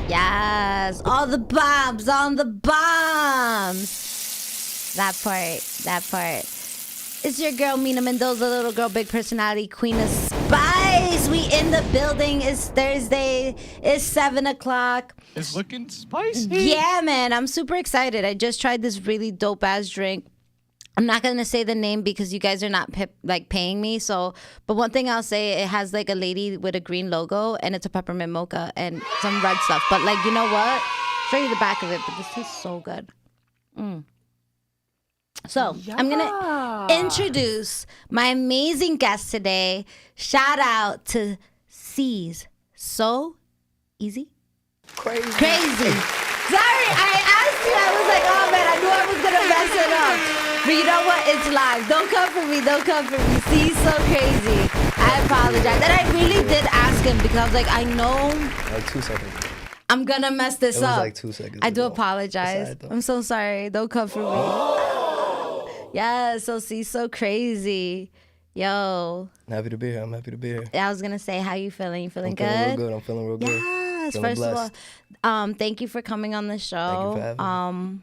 Yes, all the bombs on the bombs. That part. It's your girl, Mina Mendoza, little girl, big personality, queen of spice. We in the building. It's Thursday. It's 7 o'clock. It's looking spicy. Yeah, man. I'm super excited. I just tried this really dope-ass drink. I'm not going to say the name because you guys are not paying me. So, but one thing I'll say, it has like a lady with a green logo and it's a peppermint mocha and some red stuff. But like, you know what? I'll show you the back of it, but this tastes so good. So I'm going to introduce my amazing guest today. Shout out to CeezSoCrazy. Crazy. Sorry, I asked you. I was like, oh man, I knew I was going to mess it up. But you know what? It's live. Don't come for me. CeezSoCrazy. I apologize. And I really did ask him because I was like, I know. Like 2 seconds. I'm going to mess this up. It was like 2 seconds. I do apologize. I'm so sorry. Don't come for me. Yeah, so CeezSoCrazy. Yo. I'm happy to be here. I was going to say, how you feeling? You feeling good? I'm feeling real good. Yes. Feeling First blessed. of all, thank you for coming on the show. Thank you for having me.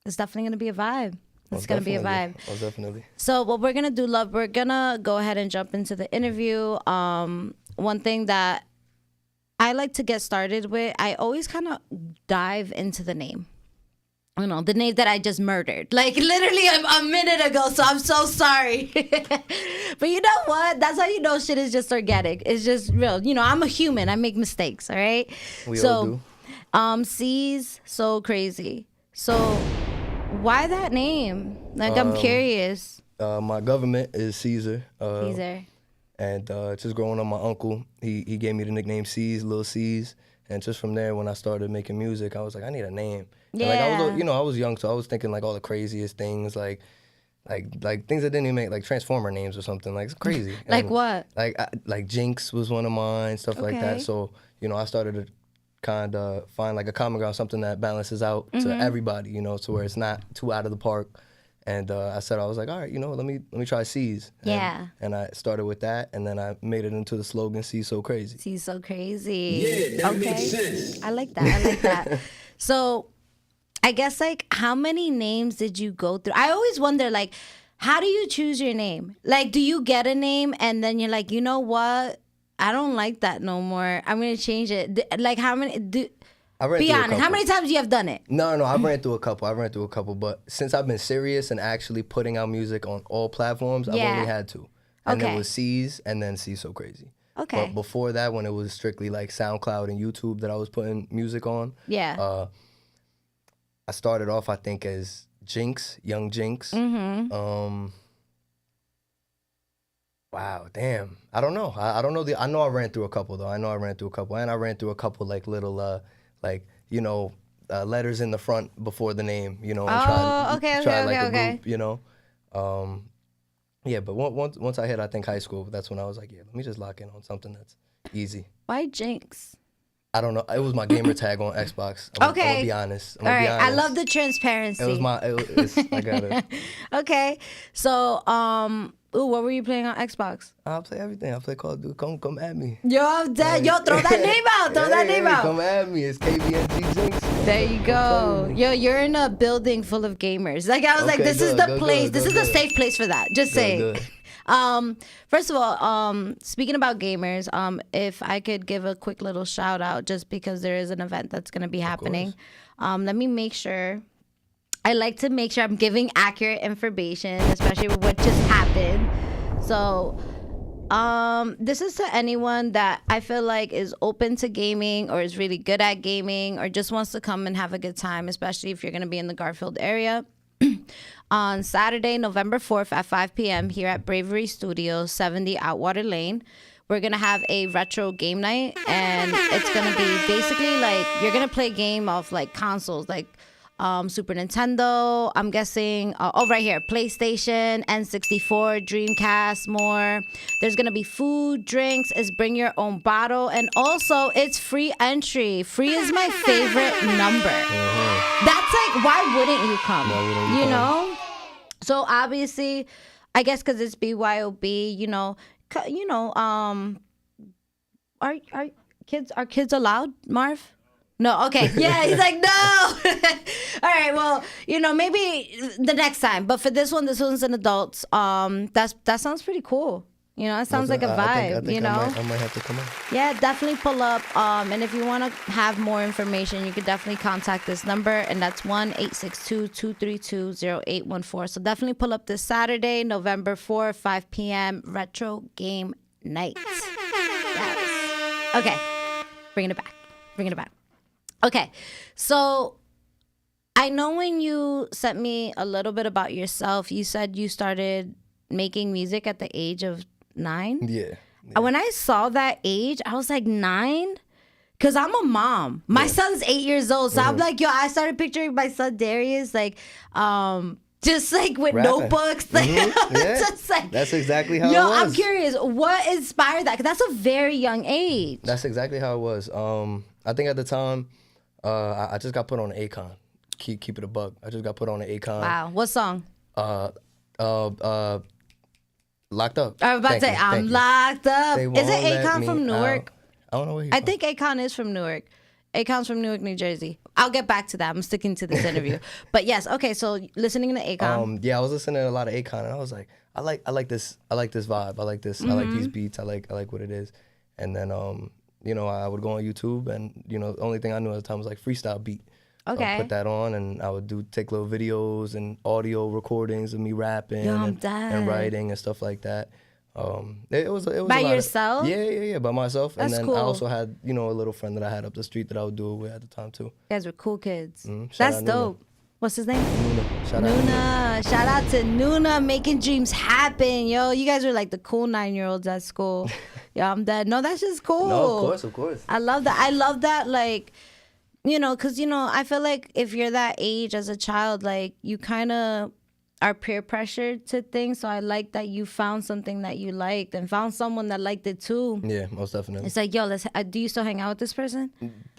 It's definitely going to be a vibe. It's going to be a vibe. Most definitely. So what we're going to do, love, we're going to go ahead and jump into the interview. One thing that I like to get started with, I always kind of dive into the name. You know, the name that I just murdered. Like literally a minute ago, so I'm so sorry. But you know what? That's how you know shit is just organic. It's just real. You know, I'm a human. I make mistakes, all right? We all do. CeezSoCrazy. So why that name? Like, I'm curious. My government is Caesar. Caesar. And just growing up, my uncle, he gave me the nickname Ceez, Lil Ceez. And just from there, when I started making music, I was like, I need a name. Yeah. And like I was young, so I was thinking like all the craziest things, like things that didn't even make, like Transformer names or something. Like, it's crazy. Like and, what? Like Jinx was one of mine, stuff like that. Okay. So I started to kind of find like a common ground, something that balances out to everybody, to where it's not too out of the park. And I was like, all right, let me try Ceez. Yeah. And I started with that, and then I made it into the slogan, CeezSoCrazy. CeezSoCrazy. Yeah, that makes sense. I like that. So I guess, like, how many names did you go through? I always wonder, like, how do you choose your name? Like, do you get a name and then you're like, you know what? I don't like that no more. I'm going to change it. Like, how many... Be honest. How many times you have done it? No, I ran through a couple. But since I've been serious and actually putting out music on all platforms, I've only had two. And it was Ceez and then CeezSoCrazy. Okay. But before that, when it was strictly like SoundCloud and YouTube that I was putting music on, I started off, I think, as Jinx, Young Jinx. Mm-hmm. Wow, damn. I don't know. I don't know. I know I ran through a couple, though. And I ran through a couple like little... letters in the front before the name, and try group, Yeah, but once I hit, I think, high school, that's when I was like, yeah, let me just lock in on something that's easy. Why Jinx? I don't know. It was my gamer tag on Xbox. I'm gonna be honest. All right. I love the transparency. It was I got it. Okay. So, what were you playing on Xbox? I'll play everything. I play Call of Duty. Come at me. Yo, I'm dead. Yo, throw that name out. Throw that name out. Come at me. It's KBNG Jinx. There you go. Yo, you're in a building full of gamers. Like, I was like, this is the place. This is a safe place for that. Just saying. First of all, speaking about gamers, if I could give a quick little shout out, just because there is an event that's going to be happening. Let me make sure. I like to make sure I'm giving accurate information, especially with what just happened. So, this is to anyone that I feel like is open to gaming or is really good at gaming or just wants to come and have a good time, especially if you're going to be in the Garfield area. On Saturday, November 4th at 5 p.m. here at Bravery Studios, 70 Outwater Lane. We're going to have a retro game night, and it's going to be basically like you're going to play a game of like consoles, like Super Nintendo, I'm guessing. Right here, PlayStation, N64, Dreamcast, more. There's going to be food, drinks, is bring your own bottle, and also it's free entry. Free is my favorite number. That's like, why wouldn't you come? You know? So obviously, I guess because it's BYOB, are kids allowed, Marv? No, okay. Yeah, he's like, no. All right, well, maybe the next time. But for this one's an adults. That sounds pretty cool. It sounds like a vibe, I think I might have to come on. Yeah, definitely pull up. And if you want to have more information, you could definitely contact this number, and that's 1-862-232-0814. So definitely pull up this Saturday, November 4th, 5 p.m. Retro Game Night. Yes. Okay, bringing it back. Okay, so I know when you sent me a little bit about yourself, you said you started making music at the age of 9. Yeah. When I saw that age, I was like 9? Because I'm a mom. My son's 8 years old. So I'm like, I started picturing my son Darius, like, just like with rapping. Notebooks. Like, just like, that's exactly how it was. I'm curious, what inspired that? Because that's a very young age. That's exactly how it was. I think at the time, I just got put on an Akon. Keep it a buck. I just got put on an Akon. Wow. What song? Locked Up. I was about to say, I'm locked up. Is it Akon from Newark? I don't know where he's from. I think Akon is from Newark. Akon's from Newark, New Jersey. I'll get back to that. I'm sticking to this interview. But yes, okay, so listening to Akon. Yeah, I was listening to a lot of Akon, and I was like, I like this vibe. I like this. I like these beats. I like what it is. And then I would go on YouTube, and the only thing I knew at the time was like freestyle beat. Okay. So I put that on, and I would take little videos and audio recordings of me rapping and writing and stuff like that. It was by yourself? Yeah, by myself. That's and then cool. I also had a little friend that I had up the street that I would do it with at the time too. You guys were cool kids. That's dope. What's his name? Nuna. Shout out to Nuna, making dreams happen. Yo, you guys are like the cool 9-year-olds at school. Yo, I'm dead. No, that's just cool. No, of course. I love that. Like, because, I feel like if you're that age as a child, like, you kind of are peer pressured to things. So I like that you found something that you liked and found someone that liked it too. Yeah, most definitely. It's like, yo, do you still hang out with this person?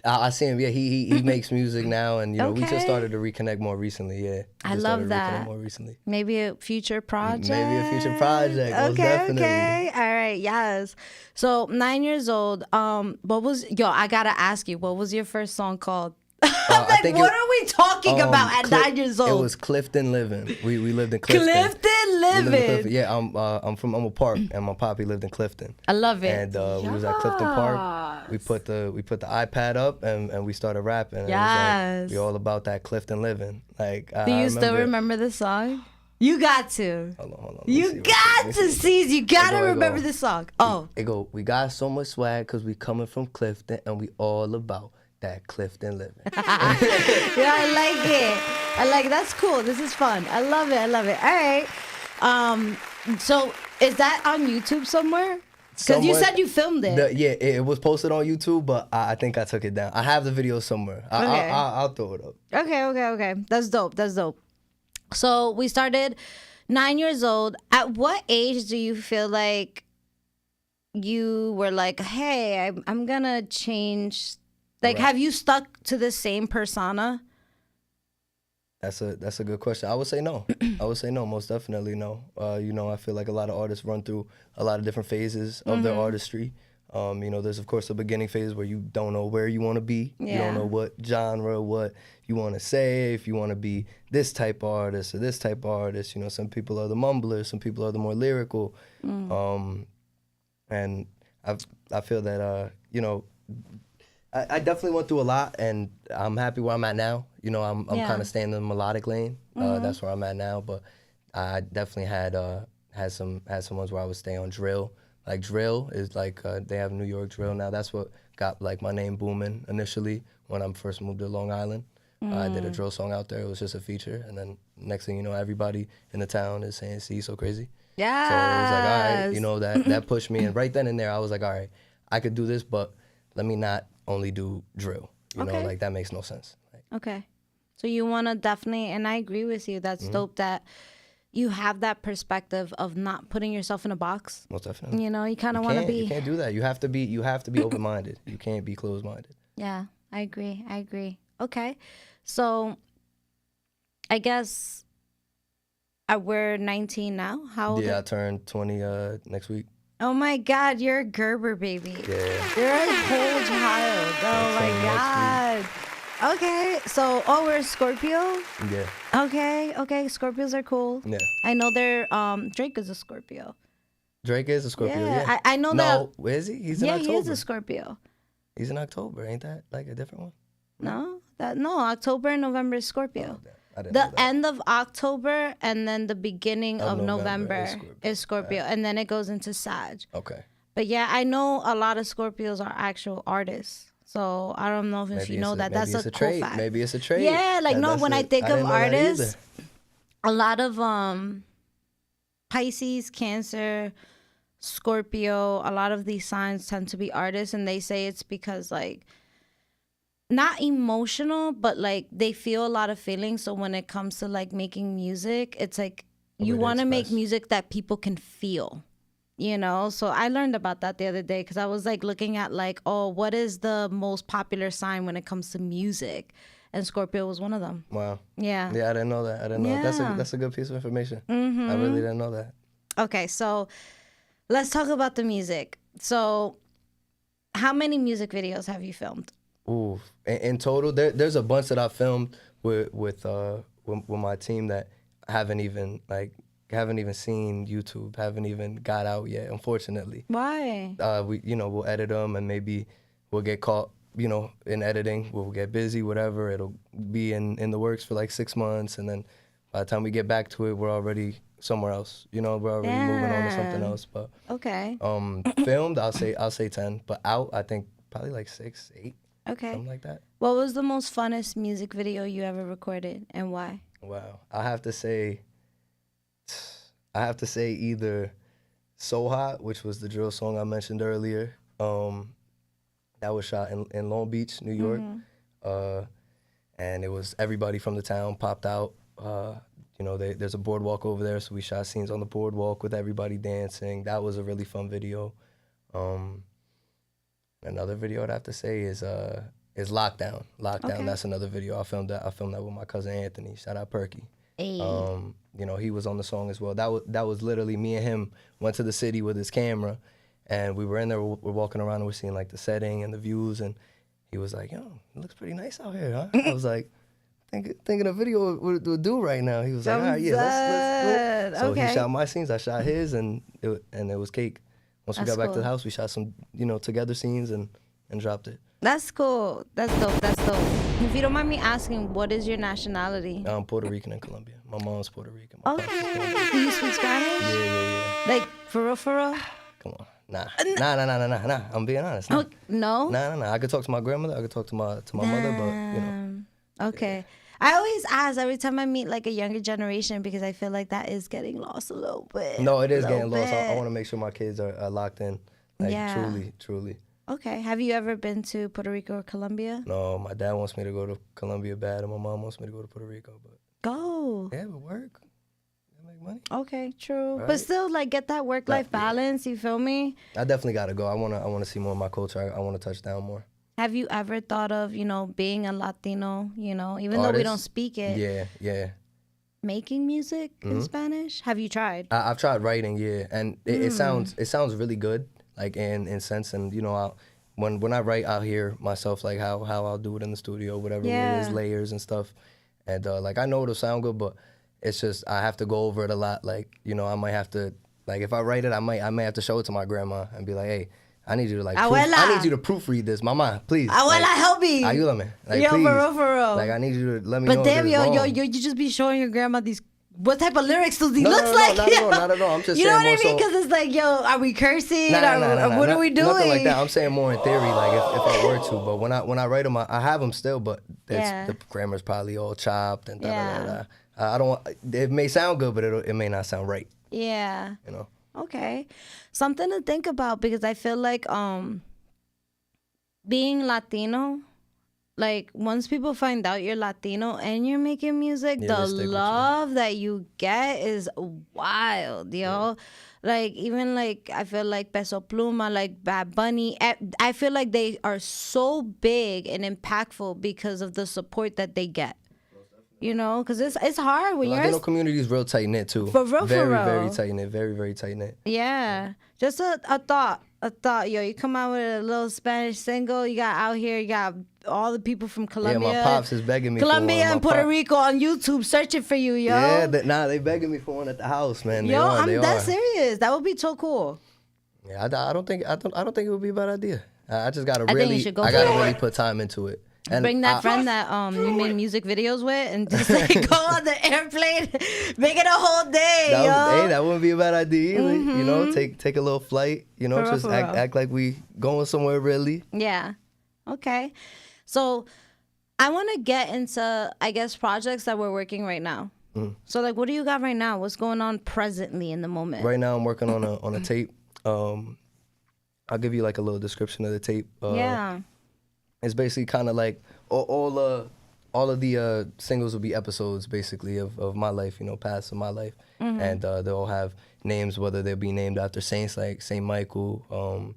I see him. Yeah, he makes music now, and we just started to reconnect more recently. Yeah, I love that. More recently. Maybe a future project. Okay. All right. Yes. So 9 years old. I gotta ask you, what was your first song called? Like, what are we talking about at 9 years old? It was Clifton Living. We lived in Clifton. Clifton Living. Yeah, I'm from Elmwood Park, and my poppy lived in Clifton. I love it. And we was at Clifton Park. We put the iPad up, and we started rapping. And yes. It was like, we all about that Clifton Living. Like, do you still remember the song? You got to. Hold on. You got to, Ceez. You got to remember the song. Oh. We got so much swag because we coming from Clifton, and we all about that Clifton Living. Yeah, I like it. That's cool. This is fun. I love it. All right. So is that on YouTube somewhere? Because you said you filmed it. It was posted on YouTube, but I think I took it down. I have the video somewhere. Okay. I'll throw it up. Okay. That's dope. So we started 9 years old. At what age do you feel like you were like, hey, I'm gonna change? Like, have you stuck to the same persona? That's a good question. I would say no. Most definitely no. I feel like a lot of artists run through a lot of different phases of their artistry. There's of course a beginning phase where you don't know where you want to be. Yeah. You don't know what genre, what you want to say, if you want to be this type of artist or this type of artist. Some people are the mumblers, some people are the more lyrical. And I feel that I definitely went through a lot, and I'm happy where I'm at now. I'm kind of staying in the melodic lane. That's where I'm at now. But I definitely had some ones where I would stay on drill. Like drill is like they have New York drill now. That's what got like my name booming initially when I first moved to Long Island. I did a drill song out there. It was just a feature. And then next thing you know, everybody in the town is saying, CeezSoCrazy. Yeah. So it was like, all right, you know, that pushed me. And right then and there, I was like, all right, I could do this, but let me not only do drill. You know, like that makes no sense. Like, okay. So you want to definitely, and I agree with you. That's dope that you have that perspective of not putting yourself in a box. Most definitely. You know, you kind of want to be. You can't do that. You have to be open-minded. You can't be closed-minded. Yeah, I agree. Okay. So I guess we're 19 now. How old? Yeah, I turned 20 next week. Oh my God, you're a Gerber baby. Yeah. You're a whole child. Oh my God. Okay, so we're Scorpio. Yeah. Okay. Scorpios are cool. Yeah. I know they're Drake is a Scorpio. Drake is a Scorpio. Yeah. I know that. No, is he? He's in October. Yeah, he is a Scorpio. He's in October. Ain't that like a different one? No, October and November is Scorpio. I didn't The know that. end of October and then the beginning of November is Scorpio. Right. And then it goes into Sag. Okay. But yeah, I know a lot of Scorpios are actual artists. So I don't know if you know that. That's a cool trait. fact. Maybe it's a trait. Yeah, like when I think of artists, a lot of Pisces, Cancer, Scorpio, a lot of these signs tend to be artists, and they say it's because like not emotional, but like they feel a lot of feelings. So when it comes to like making music, it's like you want to make music that people can feel. You know, so I learned about that the other day because I was like looking at like, what is the most popular sign when it comes to music? And Scorpio was one of them. Wow. Yeah. Yeah, I didn't know that. That's a good piece of information. I really didn't know that. Okay, so let's talk about the music. So how many music videos have you filmed? Ooh, in total, there's a bunch that I filmed with my team that haven't even seen YouTube, haven't even got out yet, unfortunately. Why? We'll edit them and maybe we'll get caught, in editing. We'll get busy, whatever. It'll be in the works for like 6 months, and then by the time we get back to it, we're already somewhere else. We're already moving on to something else. But okay. Filmed, I'll say 10, but out, I think probably like 6, 8. Okay. Something like that. What was the most funnest music video you ever recorded, and why? Wow, I have to say either So Hot, which was the drill song I mentioned earlier. That was shot in Long Beach, New York. And it was everybody from the town popped out. There's a boardwalk over there, so we shot scenes on the boardwalk with everybody dancing. That was a really fun video. Another video I'd have to say is Lockdown. Lockdown, that's another video. I filmed that with my cousin Anthony. Shout out Perky. Hey. He was on the song as well. That was literally me and him went to the city with his camera, and we were in there. We're walking around and we're seeing like the setting and the views, and he was like, "Yo, it looks pretty nice out here, huh?" I was like, thinking a video would do right now. He was like, "All right, yeah, let's go." So he shot my scenes, I shot his, and it was cake. Once we got back to the house, we shot some together scenes and dropped it. That's cool. That's dope. If you don't mind me asking, what is your nationality? I'm Puerto Rican and Colombian. My mom's Puerto Rican. Do you speak Spanish? Yeah. Like, for real? Come on. Nah. I'm being honest. Nah. No? Nah. I could talk to my grandmother. I could talk to my mother, but, Okay. I always ask every time I meet like a younger generation because I feel like that is getting lost a little bit. No, it is getting lost. I want to make sure my kids are locked in. Like, truly. Okay. Have you ever been to Puerto Rico or Colombia? No, my dad wants me to go to Colombia bad, and my mom wants me to go to Puerto Rico. But go. Yeah, it would work. Make money. Okay, true. Right? But still, like, get that work-life balance. You feel me? I definitely gotta go. I wanna see more of my culture. I wanna touch down more. Have you ever thought of being a Latino? Even though we don't speak it. Yeah. Making music in Spanish? Have you tried? I've tried writing, and it sounds really good. Like in sense, and when I write, I'll hear myself like how I'll do it in the studio, whatever it is, layers and stuff, and like I know it'll sound good, but it's just I have to go over it a lot. Like I might have to if I write it, I may have to show it to my grandma and be like, hey, I need you to I need you to proofread this, mama, please. Abuela, help me. Ayúdame. Yo, please. for real. Like I need you to let me know. But damn, yo, you just be showing your grandma these what type of lyrics does he No, look like? not at all. I'm just you know saying what I more mean? Because it's like, yo, are we cursing? Nah, What are we doing? Nothing like that. I'm saying more in theory, like if I were to. But when I write them, I have them still, but the grammar's probably all chopped and I don't. It may sound good, but it may not sound right. Yeah. You know. Okay, something to think about, because I feel like being Latino, like once people find out you're Latino and you're making music, the love that you get is wild, yo. Yeah. Like even like I feel like Peso Pluma, like Bad Bunny, I feel like they are so big and impactful because of the support that they get. You know, because it's hard when Latino community is real tight knit too. For real, very tight knit, very tight knit. Yeah, just a thought. Yo, you come out with a little Spanish single. You got out here. You got all the people from Colombia. Yeah, my pops is begging me. Colombia and Puerto Rico on YouTube searching for you, yo. Yeah, they begging me for one at the house, man. Yo, I'm that serious. That would be so cool. Yeah, I don't think it would be a bad idea. I just gotta really put time into it. And bring that friend that you made music videos with, and just like go on the airplane, make it a whole day, yo. That wouldn't be a bad idea either. You know, take a little flight. You know, just act like we going somewhere really. Yeah. Okay. So I want to get into, I guess, projects that we're working right now. So like, what do you got right now? What's going on presently in the moment? Right now, I'm working on a tape. I'll give you like a little description of the tape. Yeah. It's basically kind of like all of the singles will be episodes basically of my life, you know, past of my life, and they'll all have names, whether they'll be named after saints like Saint Michael,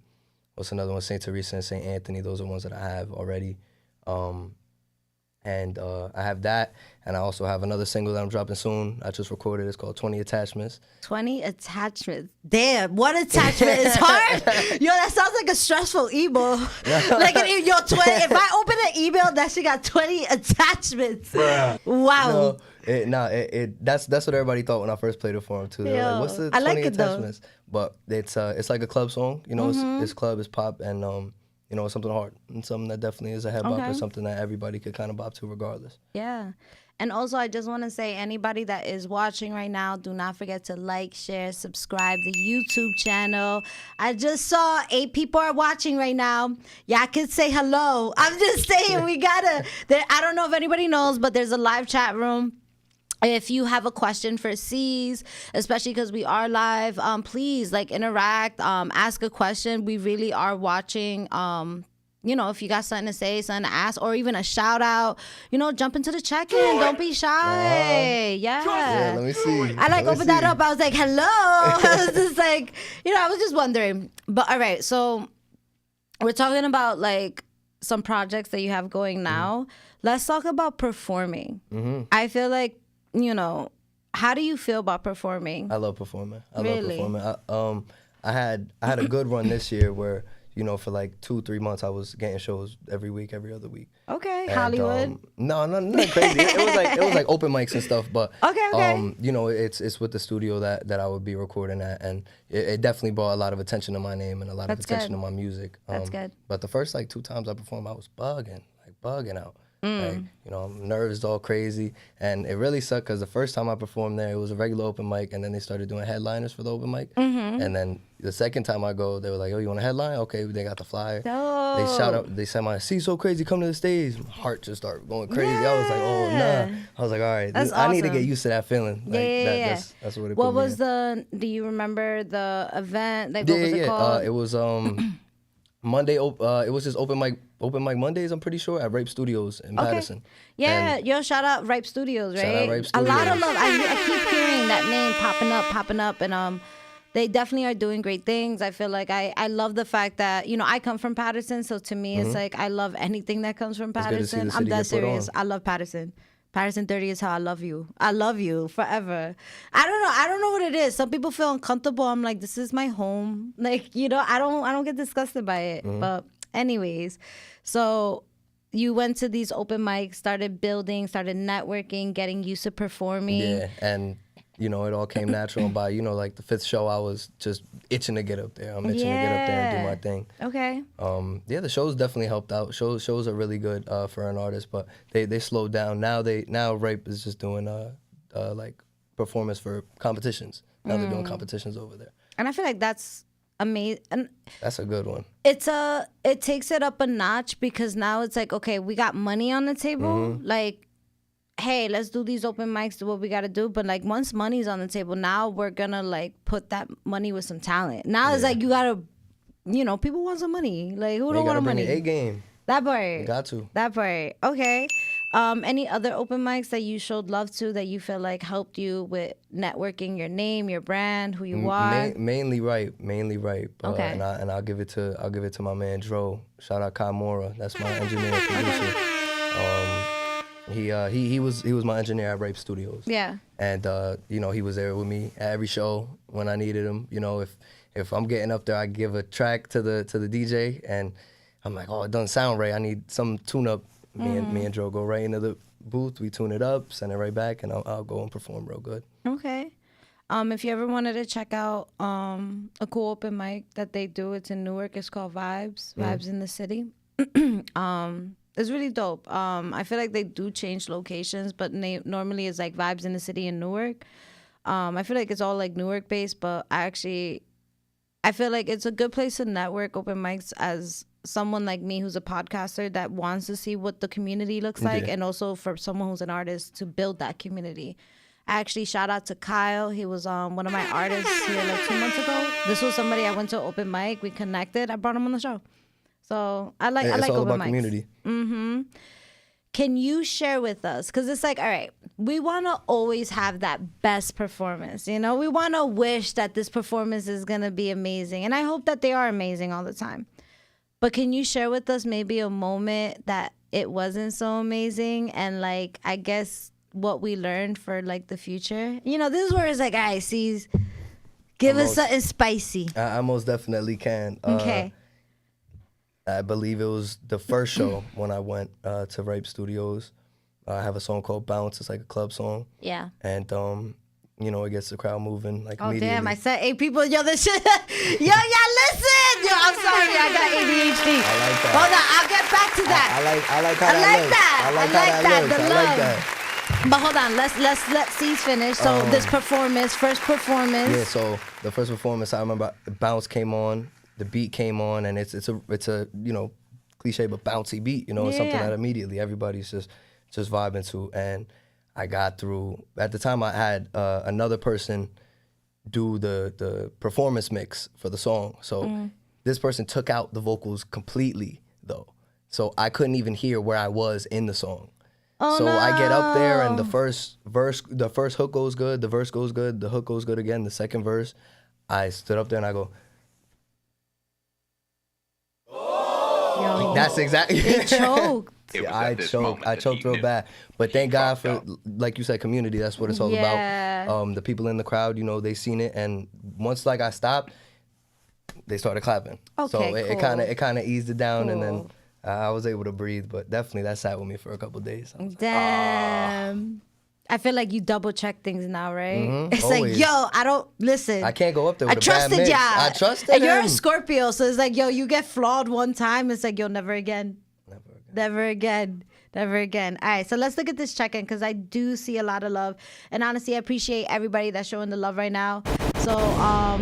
what's another one, Saint Teresa and Saint Anthony. Those are ones that I have already, and I have that, and I also have another single that I'm dropping soon. I just recorded. It's called 20 Attachments. 20 Attachments. Damn, what attachment is hard? Yo, that sounds like a stressful email. Like, if I open an email, that shit got 20 attachments. Bruh. Wow. That's what everybody thought when I first played it for them too. They're like, what's the 20 attachments? But it's like a club song. You know, it's club, it's pop, and you know, it's something hard and something that definitely is a head bop, or something that everybody could kind of bop to regardless. Yeah. And also, I just want to say, anybody that is watching right now, do not forget to like, share, subscribe the YouTube channel. I just saw 8 people are watching right now. Y'all can say hello. I'm just saying, we gotta. I don't know if anybody knows, but there's a live chat room. If you have a question for Ceez, especially because we are live, please like interact, ask a question. We really are watching. You know, if you got something to say, something to ask, or even a shout out, you know, jump into the check-in. Don't be shy. Yeah, let me see. I like opened that up. I was like, hello. I was just like, you know, I was just wondering. But all right, so we're talking about like some projects that you have going now. Let's talk about performing. I feel like, you know, how do you feel about performing? I love performing. I love performing. I had a good run this year where, you know, for like 2-3 months I was getting shows every week, every other week. Okay, and, Hollywood. No, nothing crazy. It was like open mics and stuff, but okay. You know, it's with the studio that I would be recording at, and it definitely brought a lot of attention to my name and a lot of attention to my music. That's good. But the first like 2 times I performed, I was bugging out. Like, you know, nerves all crazy, and it really sucked because the first time I performed there, it was a regular open mic, and then they started doing headliners for the open mic, and then the second time I go, they were like, "Oh, you want a headline? Okay." They got the flyer. They shout out. They said, "My CeezSoCrazy, come to the stage." My heart just started going crazy. I was like, "Oh nah." I was like, "All right, I need to get used to that feeling." Like, that's what it. What was the? Do you remember the event? Like, what was it called? It was Monday. It was just open mic Mondays, I'm pretty sure, at Ripe Studios in Paterson. Yeah, yo, shout out Ripe Studios, right? Shout out Ripe Studios. A lot of love. I keep hearing that name popping up, and they definitely are doing great things. I feel like I love the fact that, you know, I come from Paterson, so to me, it's like I love anything that comes from Paterson. I'm that serious. I love Paterson. Paterson 30 is how I love you. I love you forever. I don't know what it is. Some people feel uncomfortable. I'm like, this is my home. Like, you know, I don't get disgusted by it. But anyways, so you went to these open mics, started building, started networking, getting used to performing. Yeah, and you know, it all came natural. And by, you know, like the 5th show, I was just itching to get up there. I'm itching to get up there and do my thing. Okay. Yeah, the shows definitely helped out. Shows are really good for an artist, but they slowed down. Now Ripe is just doing like performance for competitions. Now they're doing competitions over there. And I feel like that's amazing. And that's a good one. It takes it up a notch because now it's like, okay, we got money on the table. Like, hey, let's do these open mics, do what we got to do. But like once money's on the table, now we're going to like put that money with some talent. Now it's like you got to, you know, people want some money. Like who don't want money? A game. That part. Got to. That part. Okay. Any other open mics that you showed love to that you feel like helped you with networking your name, your brand, who you are? Mainly right. Okay. And I'll give it to my man Dro. Shout out Kai Mora. That's my engineer and producer. He was my engineer at Rape Studios. Yeah. And you know, he was there with me at every show when I needed him. You know, if I'm getting up there, I give a track to the DJ and I'm like, oh, it doesn't sound right. I need some tune up. Me and Dro go right into the booth. We tune it up, send it right back, and I'll go and perform real good. Okay. If you ever wanted to check out a cool open mic that they do, it's in Newark. It's called Vibes in the City. It's really dope. I feel like they do change locations, but normally it's like Vibes in the City in Newark. I feel like it's all like Newark based, but I feel like it's a good place to network open mics as someone like me who's a podcaster that wants to see what the community looks like, and also for someone who's an artist to build that community. I actually shout out to Kyle. He was one of my artists here like 2 months ago. This was somebody I went to open mic. We connected. I brought him on the show. So I like it's all open about mics. Community. Can you share with us? Because it's like, all right, we want to always have that best performance. You know, we want to wish that this performance is going to be amazing. And I hope that they are amazing all the time. But can you share with us maybe a moment that it wasn't so amazing and like, I guess what we learned for like the future? You know, this is where it's like, all right, Ceez, give us something spicy. I most definitely can. Okay. I believe it was the first show when I went to Rape Studios. I have a song called Bounce. It's like a club song. Yeah. And you know, it gets the crowd moving like immediately. Damn, I said, hey, people, yo, this shit, yo, listen. Yo, I'm sorry, I got ADHD. I like that. Hold on, I'll get back to that. I like how that looks. I like that. But hold on, let's let Ceez finish. So this first performance. Yeah, so the first performance, I remember Bounce came on, the beat came on, and it's a you know, cliche but bouncy beat. You know, it's something that immediately everybody's just vibing to. And I got through. At the time, I had another person do the performance mix for the song. So this person took out the vocals completely, though. So I couldn't even hear where I was in the song. Oh, so no. I get up there and the first hook goes good, the verse goes good, the hook goes good again, the second verse, I stood up there and I go, Yo, that's exactly. They choked. Yeah, I choked real bad. But thank God for, like you said, community. That's what it's all about. The people in the crowd, you know, they seen it, and once like I stopped, they started clapping. Okay, so it cool. it kind of eased it down, and then I was able to breathe. But definitely that sat with me for a couple of days. Damn. I feel like you double check things now, right? It's always. like, yo, I don't listen. I can't go up there with I a bad trusted mix. ya. I trusted and you're him. a Scorpio, so it's like, yo, you get flawed one time, it's like, yo, never again. Never again. Never again. All right, so let's look at this check-in because I do see a lot of love. And honestly, I appreciate everybody that's showing the love right now. So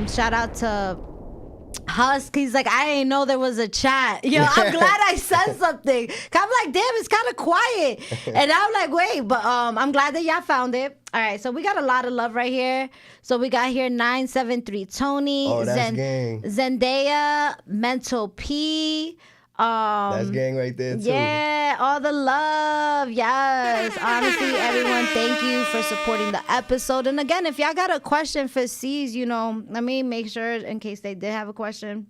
shout out to Husk. He's like, I didn't know there was a chat. Yo, I'm glad I said something. I'm like, damn, it's kind of quiet. And I'm like, wait, but I'm glad that y'all found it. All right, so we got a lot of love right here. So we got here 973 Tony, Oh, that's gang. Zendaya, Mental P. That's gang right there too. Yeah, all the love. Yes. Honestly, everyone, thank you for supporting the episode. And again, if y'all got a question for Ceez, you know, let me make sure in case they did have a question,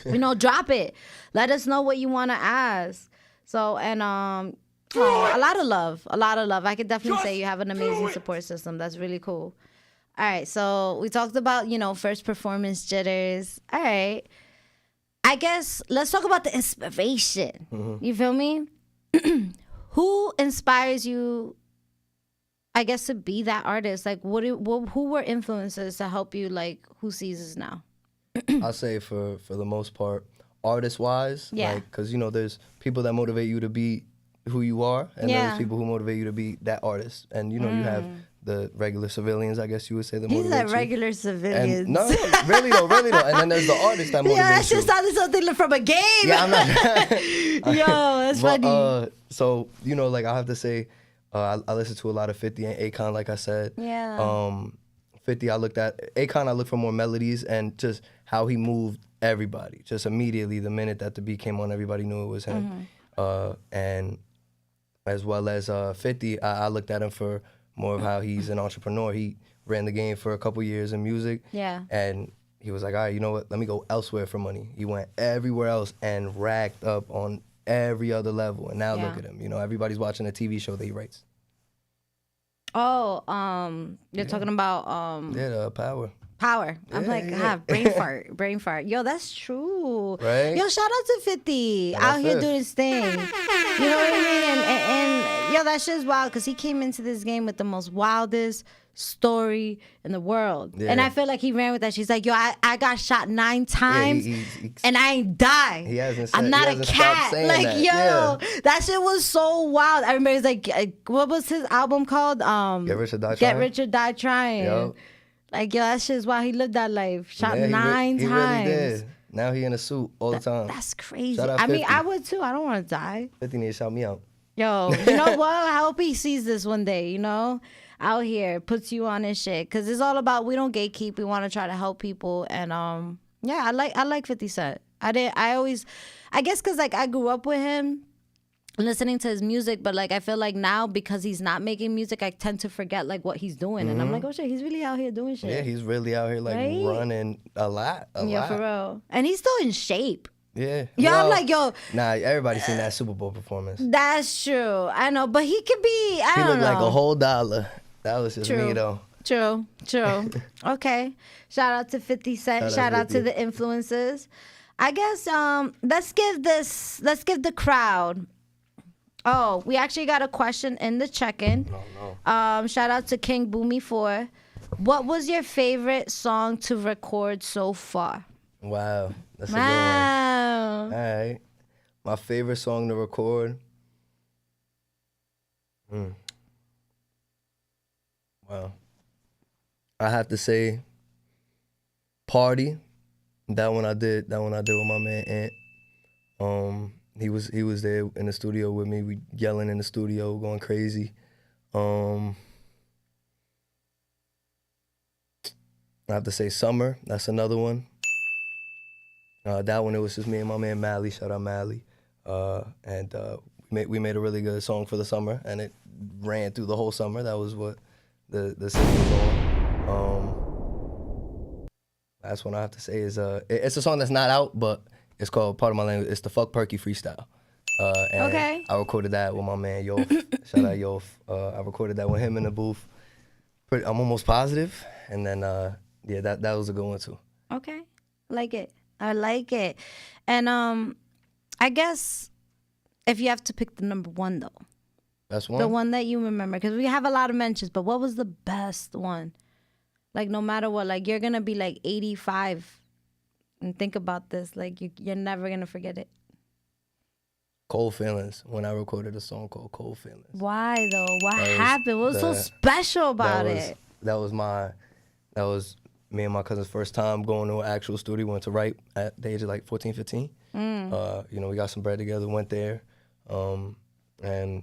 you know, drop it. Let us know what you want to ask. So, and a lot of love. A lot of love. I could definitely say you have an amazing support system. That's really cool. All right, so we talked about, you know, first performance jitters. All right. I guess let's talk about the inspiration. You feel me? Who inspires you, I guess, to be that artist? Like, who were influences to help you, like, who Ceez is now? I'll say for the most part, artist-wise, like, because, you know, there's people that motivate you to be who you are, and there's people who motivate you to be that artist. And, you know, you have the regular civilians, I guess you would say, the He's motivate like you. regular civilians. And, no, really though. And then there's the artist that motivates Yeah, that shit you. sounded something from a game. Yeah, I'm not. Yo, that's funny. So, you know, like I have to say, I listen to a lot of 50 and Akon, like I said. Yeah. 50, I looked at Akon. I looked for more melodies and just how he moved everybody. Just immediately, the minute that the beat came on, everybody knew it was him. And as well as 50, I looked at him for more of how he's an entrepreneur. He ran the game for a couple years in music. Yeah. And he was like, all right, you know what? Let me go elsewhere for money. He went everywhere else and racked up on every other level. And now look at him. You know, everybody's watching a TV show that he writes. Oh, you're talking about the Power. Power. I'm like, brain fart. Yo, that's true. Right? Yo, shout out to 50 out here doing his thing. You know what I mean? And yo, that shit's wild because he came into this game with the most wildest story in the world. Yeah. And I feel like he ran with that. She's like, yo, I got shot 9 times and I ain't die. He hasn't said, I'm not a cat. Like, that. That shit was so wild. I remember it was like, what was his album called? Get Rich or Die Trying. Get Rich or Die Trying. Yep. Like, yo, that shit's wild. He lived that life. Shot 9 times. He really did. Now he in a suit all the time. That's crazy. Shout out I 50. mean, I would too. I don't want to die. 50 need to shout me out. Yo, you know what? I hope he sees this one day, you know? Out here, puts you on his shit. Because it's all about, we don't gatekeep. We want to try to help people. And yeah, I like 50 Cent. I guess because like I grew up with him, listening to his music, but like I feel like now because he's not making music, I tend to forget like what he's doing, and I'm like, oh shit, he's really out here doing shit. Yeah, he's really out here like running a lot. Yeah, for real. And he's still in shape. Yeah. Yeah, well, I'm like, yo. Nah, everybody's seen that Super Bowl performance. That's true. I know, but he could be. I don't know. He looked like a whole dollar. That was just me though. True. Okay. Shout out to 50 Cent. Shout out to the influencers. I guess let's give the crowd. Oh, we actually got a question in the check-in. No. Shout out to King Boomy 4. What was your favorite song to record so far? Wow. That's a good one. All right. My favorite song to record. Wow. I have to say Party. That one I did with my man Ant. He was there in the studio with me. We yelling in the studio, going crazy. I have to say Summer. That's another one. That one, it was just me and my man Mally. Shout out Mally. And we made a really good song for the summer, and it ran through the whole summer. That was what the single was on. Last one I have to say is it's a song that's not out, but it's called Part of My Language. It's the Fuck Perky freestyle. And I recorded that with my man Yof. Shout out Yof. I recorded that with him in the booth. I'm almost positive. And then that was a good one too. Okay, I like it. And I guess if you have to pick the number one though. Best one? The one that you remember, because we have a lot of mentions, but what was the best one? Like no matter what, like you're gonna be like 85 and think about this, like you're never gonna forget it. Cold Feelings, when I recorded a song called Cold Feelings. What happened? What was so special about it? That was me and my cousin's first time going to an actual studio. We went to write at the age of like 14, 15. We got some bread together, went there, and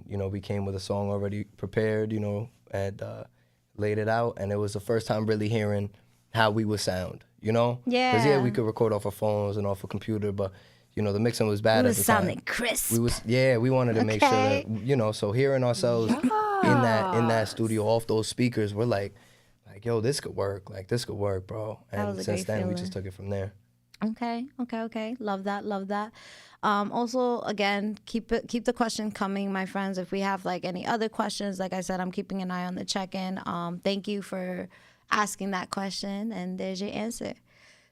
we came with a song already prepared, and laid it out, and it was the first time really hearing how we would sound, Yeah. Because we could record off our phones and off a computer, but the mixing was bad at the time. We was sounding crisp. We wanted to make sure that, so hearing ourselves in that studio off those speakers, we're like, yo, this could work. Like, this could work, bro. And since then, we just took it from there. Okay. Love that. Also, again, keep the question coming, my friends. If we have like any other questions, like I said, I'm keeping an eye on the check-in. Thank you for asking that question, and there's your answer.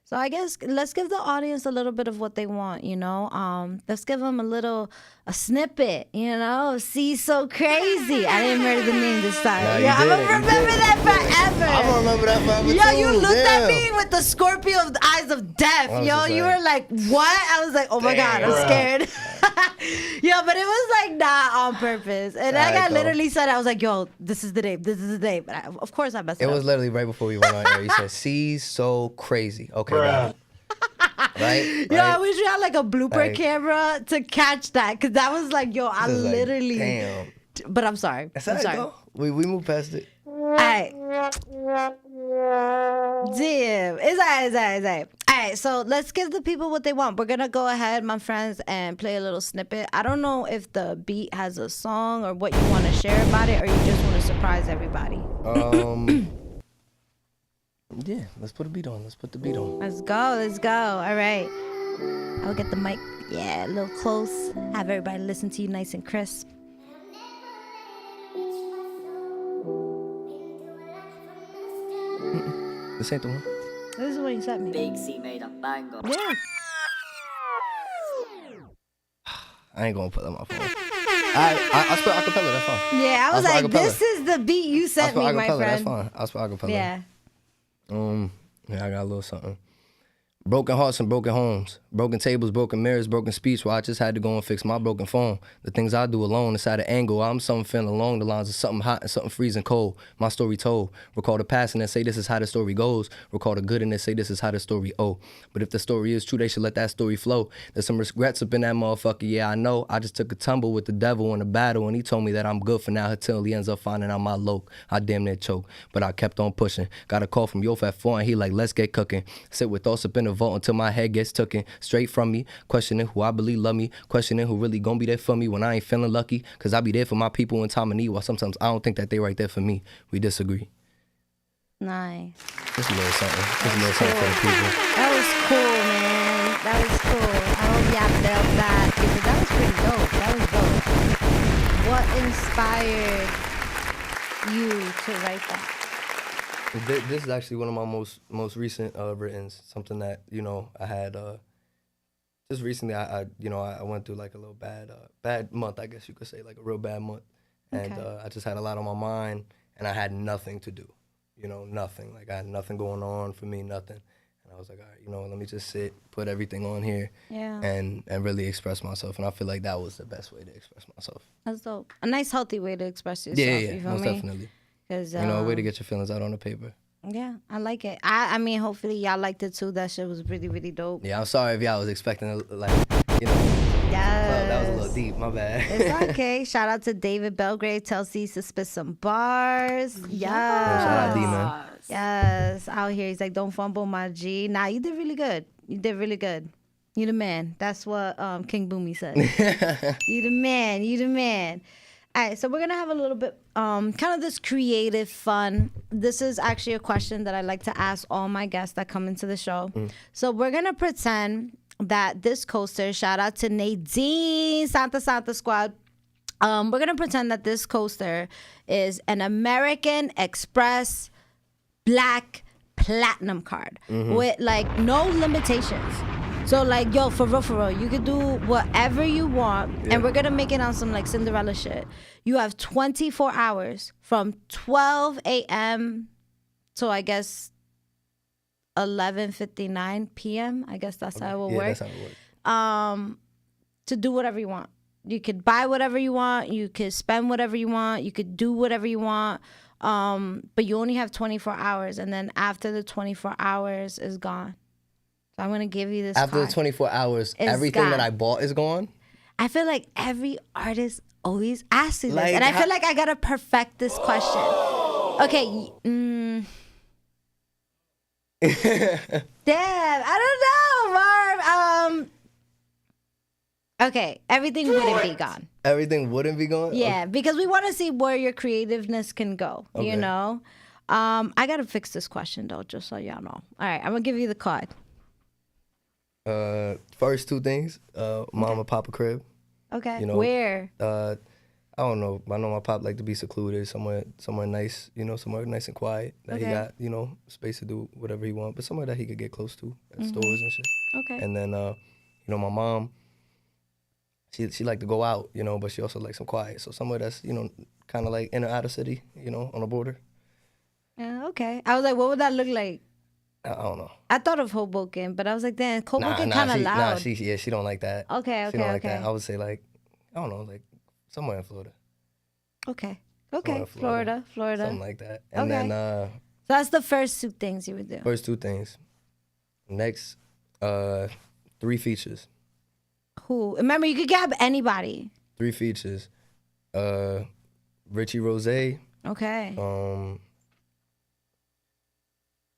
So I guess let's give the audience a little bit of what they want, you know. Let's give them a snippet, you know. CeezSoCrazy. I didn't remember the name this time. No, Yeah, I'm gonna remember that forever. I'm gonna remember that forever too. Yo, you looked at me with the Scorpio of the eyes of death. Yo, you were like, what? I was like, oh my God, I'm scared. Yo, but it was like not on purpose. And I literally said, I was like, yo, this is the name. This is the name. But of course I messed it up. It was literally right before we went on air. You said, CeezSoCrazy. Okay, right? Yo, I wish we had like a blooper camera to catch that. Because that was like, yo, I literally. Like, damn. But I'm sorry. I'm sorry. Go. We moved past it. Alright. Damn. It's alright. Alright, so let's give the people what they want. We're gonna go ahead, my friends, and play a little snippet. I don't know if the beat has a song or what you want to share about it, or you just want to surprise everybody. Yeah, let's put a beat on. Let's put the beat on. Let's go. Alright. I'll get the mic, a little close. Have everybody listen to you nice and crisp. This ain't the one. This is what you sent me. Big C made a bango. Yeah. I ain't gonna put that on my phone. I spell acapella, that's fine. Yeah, I was like, this is the beat you sent me, my friend. That's fine. I'll spell acapella. Yeah. Yeah, I got a little something. Broken hearts and broken homes. Broken tables, broken mirrors, broken speech where I just had to go and fix my broken phone. The things I do alone inside an angle. I'm something feeling along the lines of something hot and something freezing cold. My story told. Recall the past and then say this is how the story goes. Recall the good and then say this is how the story oh. But if the story is true, they should let that story flow. There's some regrets up in that motherfucker, yeah, I know. I just took a tumble with the devil in a battle and he told me that I'm good for now until he ends up finding out my low. I damn near choked, but I kept on pushing. Got a call from Yof at 4 and he like, let's get cooking. Sit with thoughts up in the vault until my head gets tooken straight from me, questioning who I believe love me, questioning who really gonna be there for me when I ain't feeling lucky, cause I be there for my people in time of need, while sometimes I don't think that they right there for me. We disagree. Nice. Just a little something. Just a little something for the people. That was cool, man. That was cool. I hope y'all felt that, because that was pretty dope. That was dope. What inspired you to write that? This is actually one of my most recent writtens. Something that, you know, I had just recently. I went through like a little bad month, I guess you could say, like a real bad month, and I just had a lot on my mind, and I had nothing to do, you know, nothing. Like I had nothing going on for me, nothing. And I was like, all right, you know, let me just sit, put everything on here, and really express myself. And I feel like that was the best way to express myself. That's dope. A nice, healthy way to express yourself. Yeah, you feel most me? definitely. Cause, you know, a way to get your feelings out on the paper. Yeah, I like it. I mean, hopefully y'all liked it too. That shit was really, really dope. Yeah, I'm sorry if y'all was expecting, like, you know. Yes. That was a little deep, my bad. It's okay. Shout out to David Belgrave. Tell Ceez to spit some bars. Yes. Shout out D, man. Yes. Out here, he's like, don't fumble my G. Nah, you did really good. You the man. That's what King Boomy said. You the man. All right, so we're going to have a little bit, kind of this creative fun. This is actually a question that I like to ask all my guests that come into the show. So we're going to pretend that this coaster, shout out to Nadine, Santa Squad. We're going to pretend that this coaster is an American Express Black Platinum card with like no limitations. So like, yo, for real, you could do whatever you want, and we're gonna make it on some like Cinderella shit. You have 24 hours from 12 a.m. to I guess 11:59 p.m. I guess that's how it will work. That's how it works. To do whatever you want. You could buy whatever you want. You could spend whatever you want. You could do whatever you want. But you only have 24 hours, and then after the 24 hours is gone. So I'm going to give you this After card. the 24 hours, everything that I bought is gone? I feel like every artist always asks you this. And I feel like I got to perfect this question. Okay. Damn. I don't know, Marv. Okay. Everything wouldn't be gone. Everything wouldn't be gone? Yeah. Okay. Because we want to see where your creativeness can go. Okay. You know? I got to fix this question, though, just so y'all know. All right. I'm going to give you the card. First two things, mama, papa crib. Okay. You know, where? I don't know. I know my pop like to be secluded, somewhere nice, somewhere nice and quiet. That he got, space to do whatever he want, but somewhere that he could get close to, at stores and shit. Okay. And then, my mom, she like to go out, but she also likes some quiet. So somewhere that's, kind of like inner outer city, on the border. Yeah, okay. I was like, what would that look like? I don't know. I thought of Hoboken, but I was like, damn, Hoboken kind of loud. Nah, she don't like that. Okay. She don't like that. I would say like, I don't know, like somewhere in Florida. Okay. Florida. Something like that. And then so that's the first two things you would do. First two things. Next, 3 features. Who? Remember, you could grab anybody. 3 features. Richie Rose. Okay.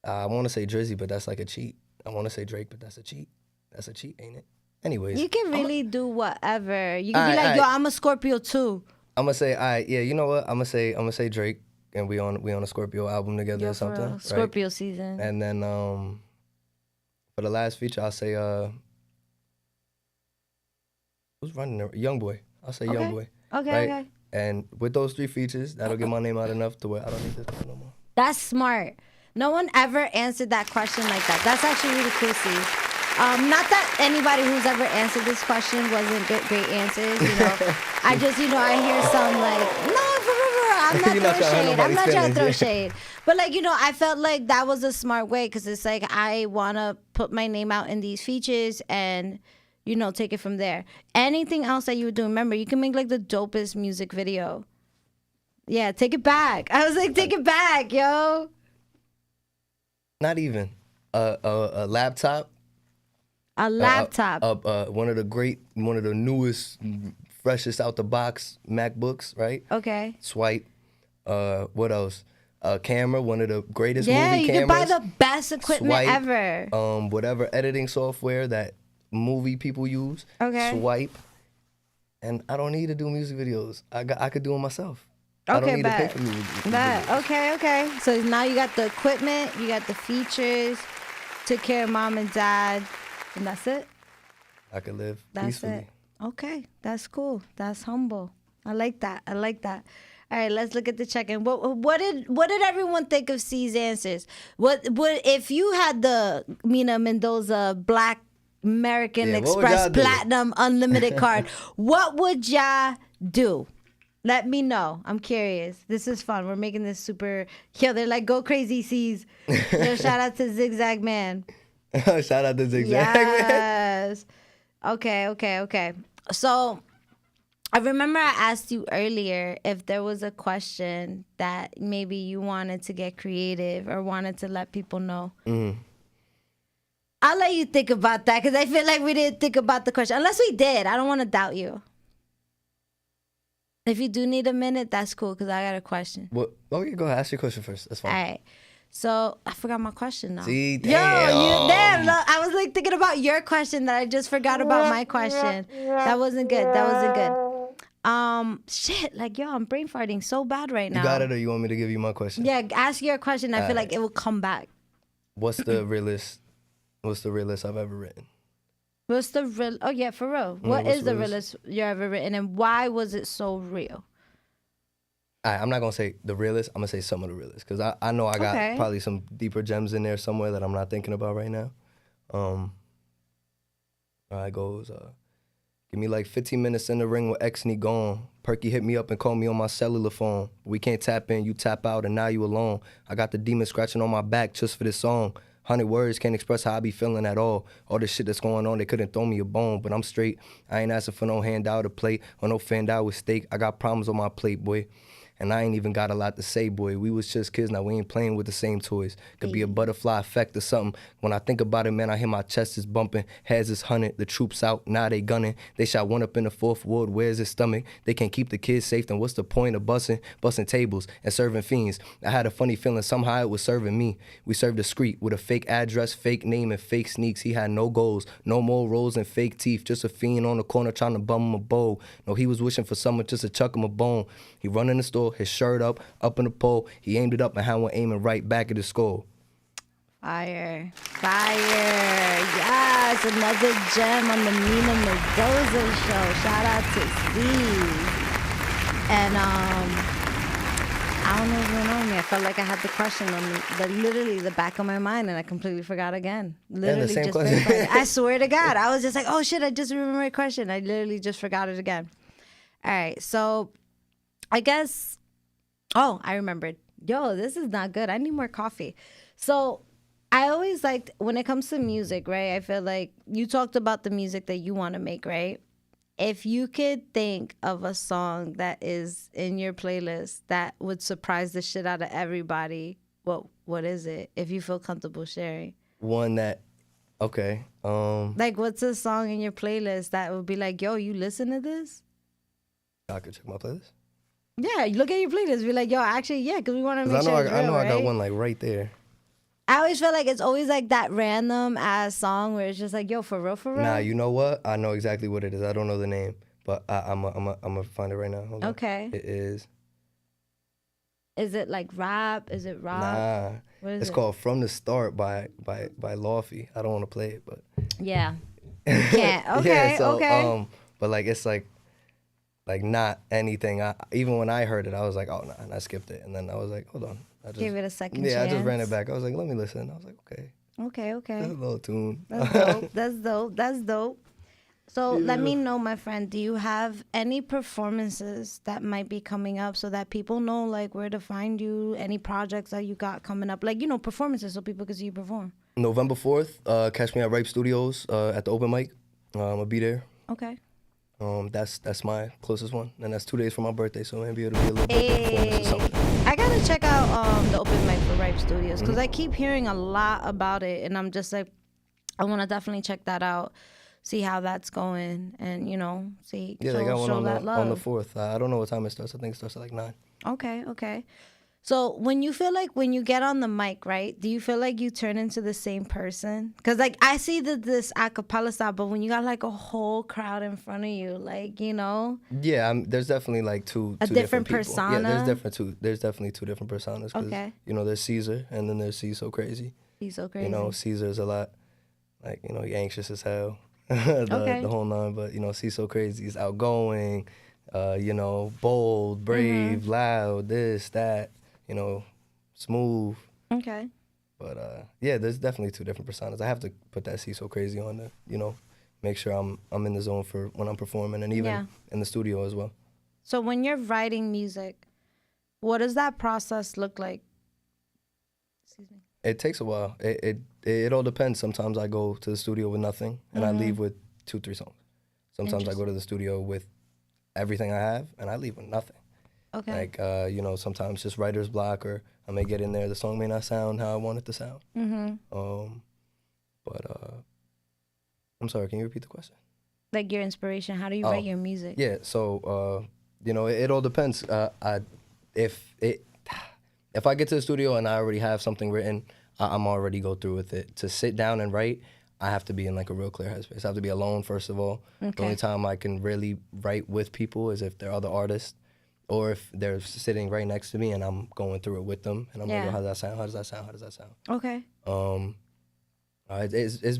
I want to say Drizzy, but that's like a cheat. I want to say Drake, but that's a cheat. That's a cheat, ain't it? Anyways. You can really do whatever. You can be like, yo, I'm a Scorpio too. I'm gonna say, all right, yeah, you know what? I'm gonna say Drake, and we on a Scorpio album together or something. Right? Scorpio season. And then for the last feature, I'll say who's running there? Young Boy. I'll say Young Boy. Okay. And with those 3 features, that'll get my name out enough to where I don't need this no more. That's smart. No one ever answered that question like that. That's actually really cool, Ceez. Not that anybody who's ever answered this question wasn't great answers, I just, I hear some like, no, I'm not throwing shade. I'm not trying to throw shade. But like, I felt like that was a smart way because it's like I want to put my name out in these features and, take it from there. Anything else that you would do, remember, you can make like the dopest music video. Yeah, take it back. I was like, take it back, yo. Not even a laptop. A laptop. One of the newest, freshest out the box MacBooks, right? Okay. Swipe. What else? A camera, one of the greatest movie movie cameras. Yeah, you can buy the best equipment Swipe, ever. Whatever editing software that movie people use. Okay. Swipe. And I don't need to do music videos. I could do them myself. Okay, I don't need to pay for music videos. Okay. So now you got the equipment, you got the features, took care of mom and dad, and that's it? I could live That's peacefully. it. Okay, that's cool. That's humble. I like that. All right, let's look at the check-in. What did everyone think of C's answers? What if you had the Mina Mendoza Black American Express Platinum Unlimited card? What would y'all do? Let me know. I'm curious. This is fun. We're making this super. Yo, they're like, go crazy, C's. Yo, shout out to Zigzag Man. Shout out to Zigzag Man. Yes. Okay. So, I remember I asked you earlier if there was a question that maybe you wanted to get creative or wanted to let people know. Mm-hmm. I'll let you think about that because I feel like we didn't think about the question. Unless we did. I don't want to doubt you. If you do need a minute, that's cool because I got a question. What? Okay, go ahead. Ask your question first. That's fine. All right. So I forgot my question now. See, damn. Damn. Look, I was like thinking about your question that I just forgot about my question. That wasn't good. Shit. Like, yo, I'm brain farting so bad right now. You got it, or you want me to give you my question? Yeah, ask your question. I feel like it will come back. What's the realest I've ever written? What's the real? Oh yeah, for real. What is the realest you ever written, and why was it so real? I'm not gonna say the realest. I'm gonna say some of the realest because I know I got probably some deeper gems in there somewhere that I'm not thinking about right now. It goes. Give me like 15 minutes in the ring with X-Knee gone. Perky hit me up and called me on my cellular phone. We can't tap in, you tap out, and now you alone. I got the demon scratching on my back just for this song. 100 words can't express how I be feeling at all. All this shit that's going on, they couldn't throw me a bone, but I'm straight. I ain't asking for no handout or plate or no fan out with steak. I got problems on my plate, boy. And I ain't even got a lot to say, boy. We was just kids, now we ain't playing with the same toys. Could be a butterfly effect or something. When I think about it, man, I hear my chest is bumping. Heads is hunted, the troops out, now they gunning. They shot one up in the 4th ward, where's his stomach? They can't keep the kids safe, then what's the point of busting tables and serving fiends? I had a funny feeling somehow it was serving me. We served discreet with a fake address, fake name, and fake sneaks. He had no goals, no more rolls and fake teeth. Just a fiend on the corner trying to bum him a bowl. No, he was wishing for someone just to chuck him a bone. He run in the store, his shirt up in the pole. He aimed it up and had one aiming right back at his skull. Fire. Yes, another gem on the Mina Mendoza Show. Shout out to Ceez. And I don't know what's going on with me. I felt like I had the question on literally the back of my mind, and I completely forgot again. Literally the same just question. I swear to God, I was just like, oh shit, I just remembered my question. I literally just forgot it again. All right, so I guess. Oh, I remembered. Yo, this is not good. I need more coffee. So I always liked, when it comes to music, right? I feel like you talked about the music that you want to make, right? If you could think of a song that is in your playlist that would surprise the shit out of everybody, what is it? If you feel comfortable sharing. One that, okay. Like, what's a song in your playlist that would be like, yo, you listen to this? I could check my playlist. Yeah, you look at your playlist, be like, yo, actually, yeah, because we want to make sure it's real, I know right? I got one like right there. I always feel like it's always like that random ass song where it's just like, yo, for real, for real. Nah, you know what? I know exactly what it is. I don't know the name, but I'm gonna find it right now. Hold on. Okay. It is. Is it like rap? Is it rock? Nah. What is it's it? called "From the Start" by Lofty. I don't want to play it, but. Yeah. Can't. Okay. Yeah, so, okay. But like it's like not anything. Even when I heard it, I was like, oh nah, and I skipped it, and then I was like, hold on. I just, Give it a second yeah, chance. I just ran it back. I was like, let me listen. I was like, okay. Okay. That's a little tune. That's dope. So let me know, my friend, do you have any performances that might be coming up so that people know like where to find you, any projects that you got coming up? Like, performances so people can see you perform. November 4th, catch me at Ripe Studios at the open mic. I'll be there. Okay. That's my closest one, and that's 2 days from my birthday, so maybe it'll be a little bit performance or something. I gotta check out the open mic for Ripe Studios because I keep hearing a lot about it, and I'm just like, I want to definitely check that out, see how that's going, and see. Yeah, they got one on the 4th. I don't know what time it starts. I think it starts at like 9. Okay. So when you feel like when you get on the mic, right, do you feel like you turn into the same person? Because, like, I see this a cappella style, but when you got, like, a whole crowd in front of you, like, Yeah, there's definitely, like, two different people. persona? Yeah, there's definitely two different personas. Okay. There's Caesar, and then there's CeezSoCrazy. CeezSoCrazy. Caesar's a lot, like, he anxious as hell. Okay. The whole nine, but, CeezSoCrazy is outgoing, bold, brave, loud, this, that. Smooth. Okay. But yeah, there's definitely two different personas. I have to put that CeezSoCrazy on to, make sure I'm in the zone for when I'm performing and even in the studio as well. So when you're writing music, what does that process look like? Excuse me. It takes a while. It all depends. Sometimes I go to the studio with nothing and I leave with 2-3 songs. Sometimes I go to the studio with everything I have and I leave with nothing. Okay. Like, sometimes just writer's block, or I may get in there, the song may not sound how I want it to sound. But I'm sorry, can you repeat the question? Like your inspiration, how do you write your music? Yeah, so, it all depends. If I get to the studio and I already have something written, I'm already go through with it. To sit down and write, I have to be in like a real clear headspace. I have to be alone, first of all. Okay. The only time I can really write with people is if they're other artists, or if they're sitting right next to me and I'm going through it with them, and I'm like, how does that sound? How does that sound? How does that sound? Okay. It's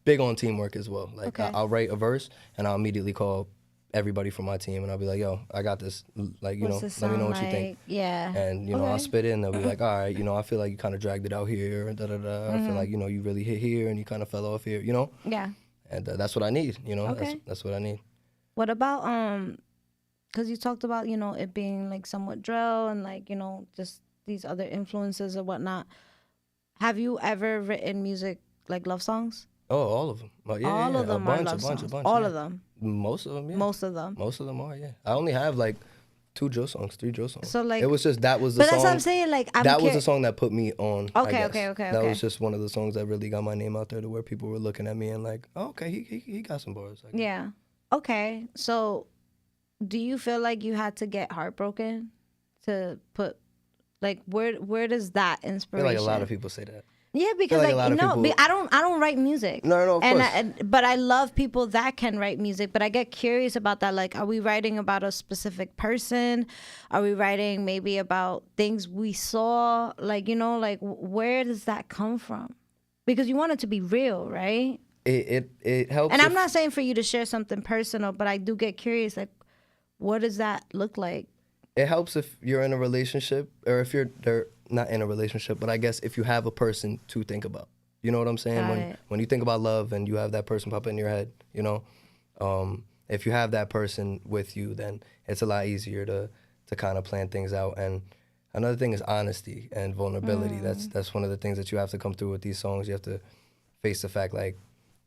big on teamwork as well. Like, I'll write a verse and I'll immediately call everybody from my team and I'll be like, yo, I got this. Like, let me know what you think. Yeah. And, I'll spit it and they'll be like, all right, I feel like you kind of dragged it out here, and I feel like, you really hit here and you kind of fell off here, Yeah. And that's what I need, Okay. That's what I need. What about, because you talked about, it being like somewhat drill and like, just these other influences or whatnot. Have you ever written music like love songs? Oh, all of them. Yeah, all of them are love songs. All of them. Most of them, yeah. Most of them. Most of them are, yeah. I only have like 2 drill songs, 3 drill songs. So like, it was just that was the song. But that's what I'm saying. Like, that was the song that put me on. Okay. That was just one of the songs that really got my name out there, to where people were looking at me and like, oh, okay, he got some bars. Like, yeah. Okay. So, do you feel like you had to get heartbroken to put, like, where does that inspiration? I feel like a lot of people say that. Yeah, because like I don't write music. No, of course. But I love people that can write music. But I get curious about that. Like, are we writing about a specific person? Are we writing maybe about things we saw? Like, like where does that come from? Because you want it to be real, right? It helps. And I'm not saying for you to share something personal, but I do get curious. Like, what does that look like? it helps if you're in a relationship, or if they're not in a relationship, but I guess if you have a person to think about. You know what I'm saying? When you think about love and you have that person pop in your head, you know, if you have that person with you, then it's a lot easier to kind of plan things out. And another thing is honesty and vulnerability. That's one of the things that you have to come through with these songs. You have to face the fact, like,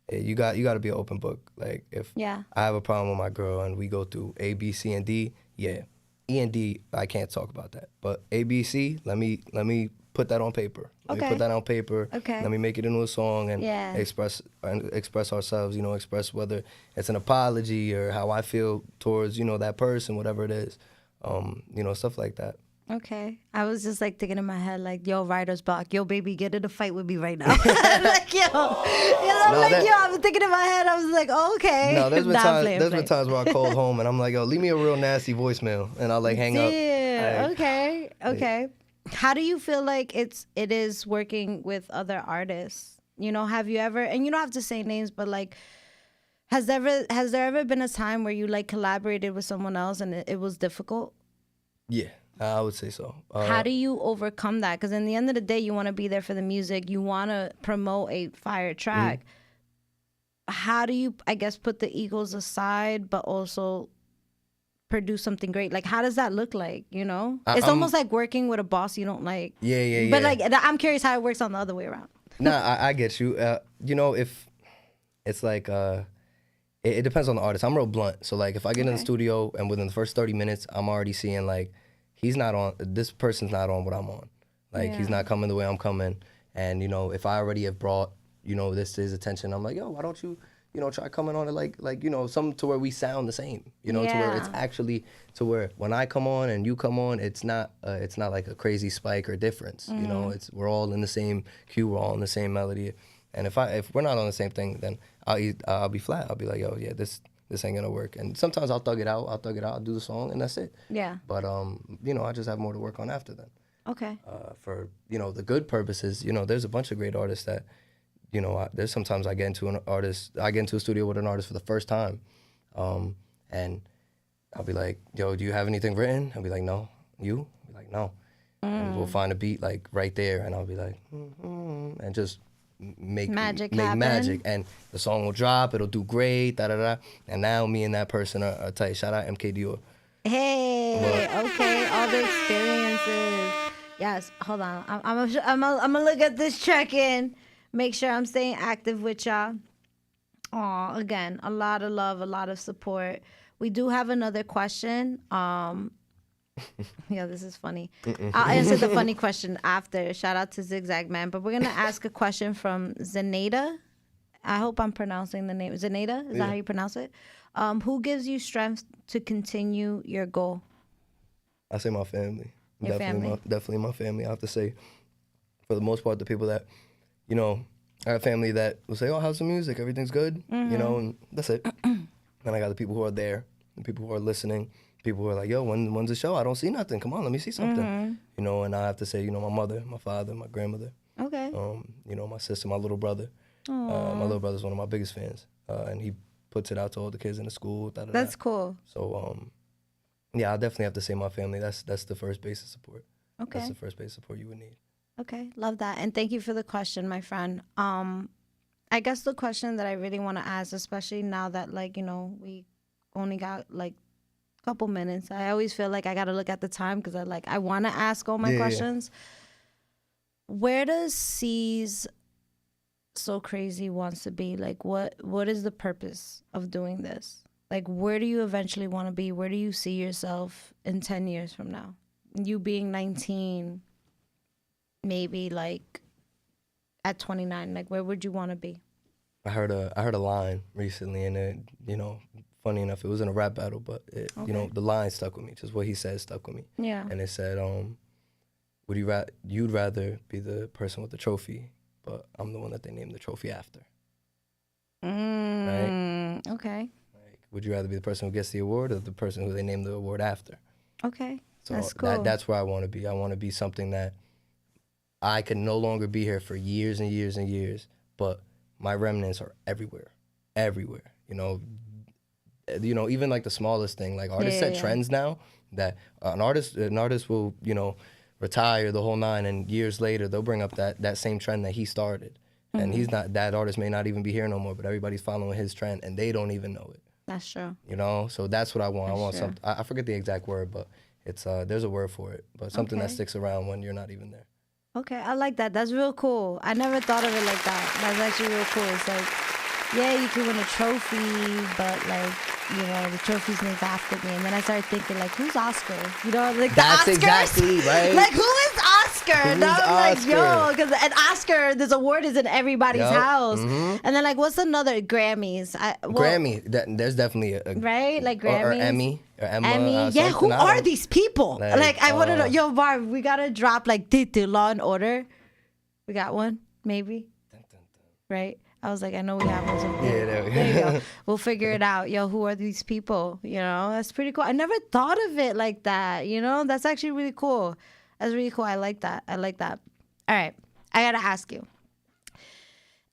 hey, you got to be an open book. Like, if I have a problem with my girl and we go through A, B, C, and D, E and D, I can't talk about that. But A, B, C, let me put that on paper. Let me put that on paper. Let me make it into a song and express ourselves, you know, express whether it's an apology or how I feel towards, you know, that person, whatever it is, you know, stuff like that. Okay. I was just like thinking in my head, like, yo, writer's block. Yo, baby, get in a fight with me right now. Like, yo. I was thinking in my head, I was like, oh, okay. No, there's been times where I called home and I'm like, yo, leave me a real nasty voicemail. And I'll like hang up. Okay. How do you feel like it is working with other artists? You know, have you ever, and you don't have to say names, but like, has there ever been a time where you like collaborated with someone else and it was difficult? Yeah. I would say so. How do you overcome that? Because in the end of the day, you want to be there for the music. You want to promote a fire track. How do you, I guess, put the egos aside, but also produce something great? Like, how does that look like, you know? It's almost like working with a boss you don't like. Yeah. But, like, I'm curious how it works on the other way around. Nah, I get you. You know, if it's like, it depends on the artist. I'm real blunt. So, like, if I get in the studio and within the first 30 minutes, I'm already seeing, like, this person's not on what I'm on. Like, he's not coming the way I'm coming. And, you know, if I already have brought, you know, this to his attention, I'm like, yo, why don't you, you know, try coming on it like, you know, something to where we sound the same, you know, to where it's actually, to where when I come on and you come on, it's not like a crazy spike or difference, you know, we're all in the same cue, we're all in the same melody. And if we're not on the same thing, then I'll be flat. I'll be like, yo, yeah, this ain't gonna work. And sometimes I'll thug it out, I'll do the song, and that's it. Yeah. But, you know, I just have more to work on after then. Okay. For, you know, the good purposes, you know, there's a bunch of great artists that, you know, there's sometimes I get into a studio with an artist for the first time, and I'll be like, yo, do you have anything written? I'll be like, no. You? I'll be like, no. And we'll find a beat, like, right there, and I'll be like, and just make magic, and the song will drop, it'll do great, and now me and that person are tight. Shout out MK Dior. Hey, okay, all the experiences. Yes, hold on. I'm gonna look at this check-in, make sure I'm staying active with y'all. Aw, again, a lot of love, a lot of support. We do have another question. Yeah, this is funny. I'll answer the funny question after. Shout out to Zigzag Man. But we're going to ask a question from Zenaida. I hope I'm pronouncing the name. Zenaida? Is that how you pronounce it? Who gives you strength to continue your goal? I say my family. Your family? Definitely my family. I have to say, for the most part, the people that, you know, I have family that will say, oh, how's the music? Everything's good? You know, and that's it. And I got the people who are there, the people who are listening. People who are like, yo, when's the show? I don't see nothing. Come on, let me see something. You know, and I have to say, you know, my mother, my father, my grandmother. Okay. You know, my sister, my little brother. My little brother's one of my biggest fans. And he puts it out to all the kids in the school. That's cool. So, yeah, I definitely have to say my family. That's the first base of support. Okay. That's the first base of support you would need. Okay, love that. And thank you for the question, my friend. I guess the question that I really want to ask, especially now that, like, you know, we only got, like, couple minutes. I always feel like I got to look at the time because I want to ask all my questions. Where does CeezSoCrazy wants to be? Like, what is the purpose of doing this? Like, where do you eventually want to be? Where do you see yourself in 10 years from now? You being 19, maybe like at 29, like where would you want to be? I heard a line recently, and it, you know, funny enough, it was in a rap battle, but it, you know, the line stuck with me. Just what he said stuck with me. Yeah. And it said, you'd rather be the person with the trophy, but I'm the one that they named the trophy after. Right? Okay. Like, would you rather be the person who gets the award or the person who they named the award after? Okay. So that's cool. That's where I want to be. I want to be something that I can no longer be here for years and years and years, but my remnants are everywhere. You know, you know, even like the smallest thing, like artists set trends now that an artist will, you know, retire the whole nine, and years later they'll bring up that same trend that he started. And he's not, that artist may not even be here no more, but everybody's following his trend and they don't even know it. That's true. You know, so that's what I want. I want something, I forget the exact word, but it's there's a word for it, but something that sticks around when you're not even there. Okay, I like that. That's real cool. I never thought of it like that. That's actually real cool. It's like, yeah, you can win a trophy, but like, you know, the trophy's named after me. And then I started thinking, like, who's Oscar? You know, like that's the Oscars? exactly right. Like, who is Oscar? And I was like, yo, because an Oscar, this award is in everybody's house. And then like, what's another Grammys? Grammy. There's definitely a right, like Grammys or Emmy or Emma. Emmy. Yeah, who are these people? Like I want to know. Yo, Barb, we gotta drop like Law and Order. We got one, maybe. Right. I was like, I know we have one. So yeah, there you go. We'll figure it out. Yo, who are these people? You know, that's pretty cool. I never thought of it like that. You know, that's actually really cool. That's really cool. I like that. I like that. All right. I got to ask you.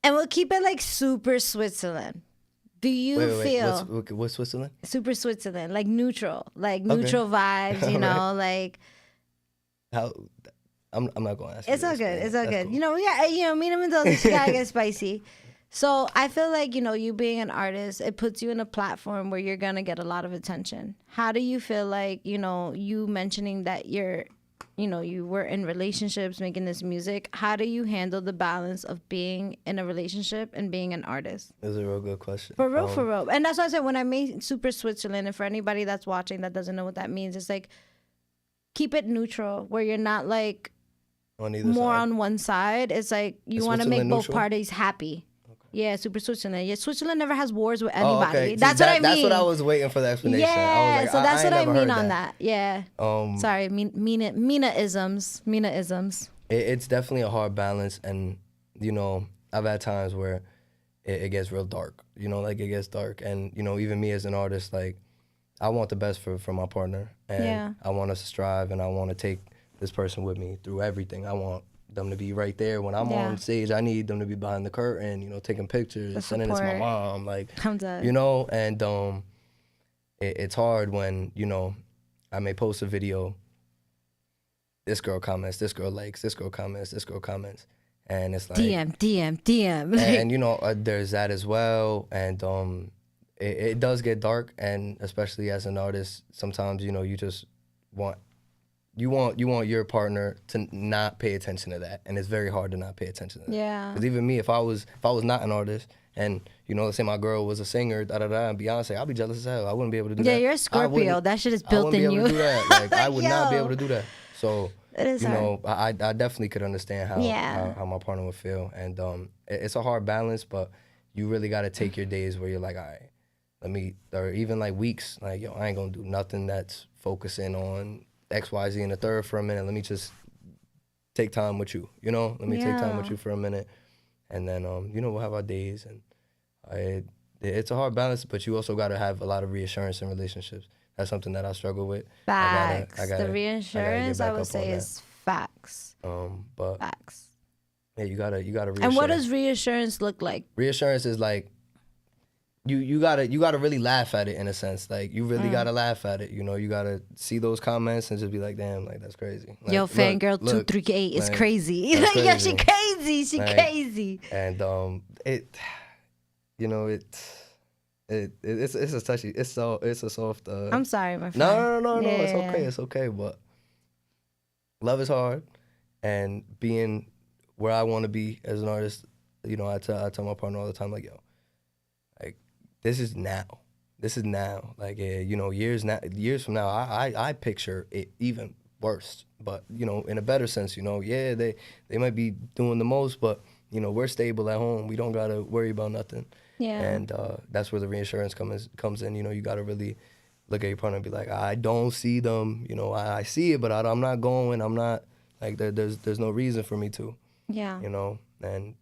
And we'll keep it like super Switzerland. Do you feel... What's Switzerland? Super Switzerland. Like neutral. Like neutral vibes, you know, like... How... I'm not going to ask It's all good. It's all good. Cool. You know, yeah, you know, Mina Mendoza, she got to get spicy. So I feel like, you know, you being an artist, it puts you in a platform where you're going to get a lot of attention. How do you feel like, you know, you mentioning that you're, you know, you were in relationships making this music. How do you handle the balance of being in a relationship and being an artist? That's a real good question. For real, for real. And that's why I said when I made Super Switzerland, and for anybody that's watching that doesn't know what that means, it's like keep it neutral where you're not like more on one side. It's like you want to make both parties happy. Yeah, Super Switzerland. Yeah, Switzerland never has wars with anybody. Okay. That's what I mean. That's what I was waiting for the explanation. Yeah, I was like, so that's what I mean on that. Yeah. Sorry, Mina-isms. It's definitely a hard balance, and you know, I've had times where it gets real dark. You know, like it gets dark, and you know, even me as an artist, like I want the best for my partner, and I want us to strive, and I want to take this person with me through everything. I want them to be right there when I'm on stage. I need them to be behind the curtain, you know, taking pictures, sending it to my mom, like, you know, and it's hard when, you know, I may post a video, this girl comments, this girl likes, this girl comments, this girl comments, and it's like DM. And you know, there's that as well, and it does get dark, and especially as an artist, sometimes, you know, you just want your partner to not pay attention to that, and it's very hard to not pay attention to that. Yeah. Because even me, if I was not an artist, and you know, let's say my girl was a singer, and Beyonce, I'd be jealous as hell. I wouldn't be able to do that. Yeah, you're a Scorpio. That shit is built in you. I wouldn't be able to do that. Like I would not be able to do that. So you know, I definitely could understand how my partner would feel, and it's a hard balance, but you really got to take your days where you're like, all right, or even like weeks, like yo, I ain't gonna do nothing that's focusing on X, Y, Z, and the third for a minute. Let me just take time with you, you know? Let me take time with you for a minute. And then, you know, we'll have our days. And it's a hard balance, but you also got to have a lot of reassurance in relationships. That's something that I struggle with. Facts. The reassurance, I would say, is facts. But facts. Yeah, you gotta reassure. And what does reassurance look like? Reassurance is like, you gotta really laugh at it in a sense. Like you really gotta laugh at it. You know, you gotta see those comments and just be like, damn, like that's crazy. Like, yo, fangirl 238 is crazy. Like, yo, she crazy. She crazy. And you know, it's a touchy. It's a soft. I'm sorry, my friend. No. Yeah. It's okay. It's okay. But love is hard, and being where I want to be as an artist, you know, I tell my partner all the time, like, yo. This is now. Like, you know, years from now, I picture it even worse. But, you know, in a better sense, you know, yeah, they might be doing the most, but, you know, we're stable at home. We don't got to worry about nothing. Yeah. And that's where the reassurance comes in. You know, you got to really look at your partner and be like, I don't see them. You know, I see it, but I'm not going. I'm not, like, there's no reason for me to. Yeah. You know, and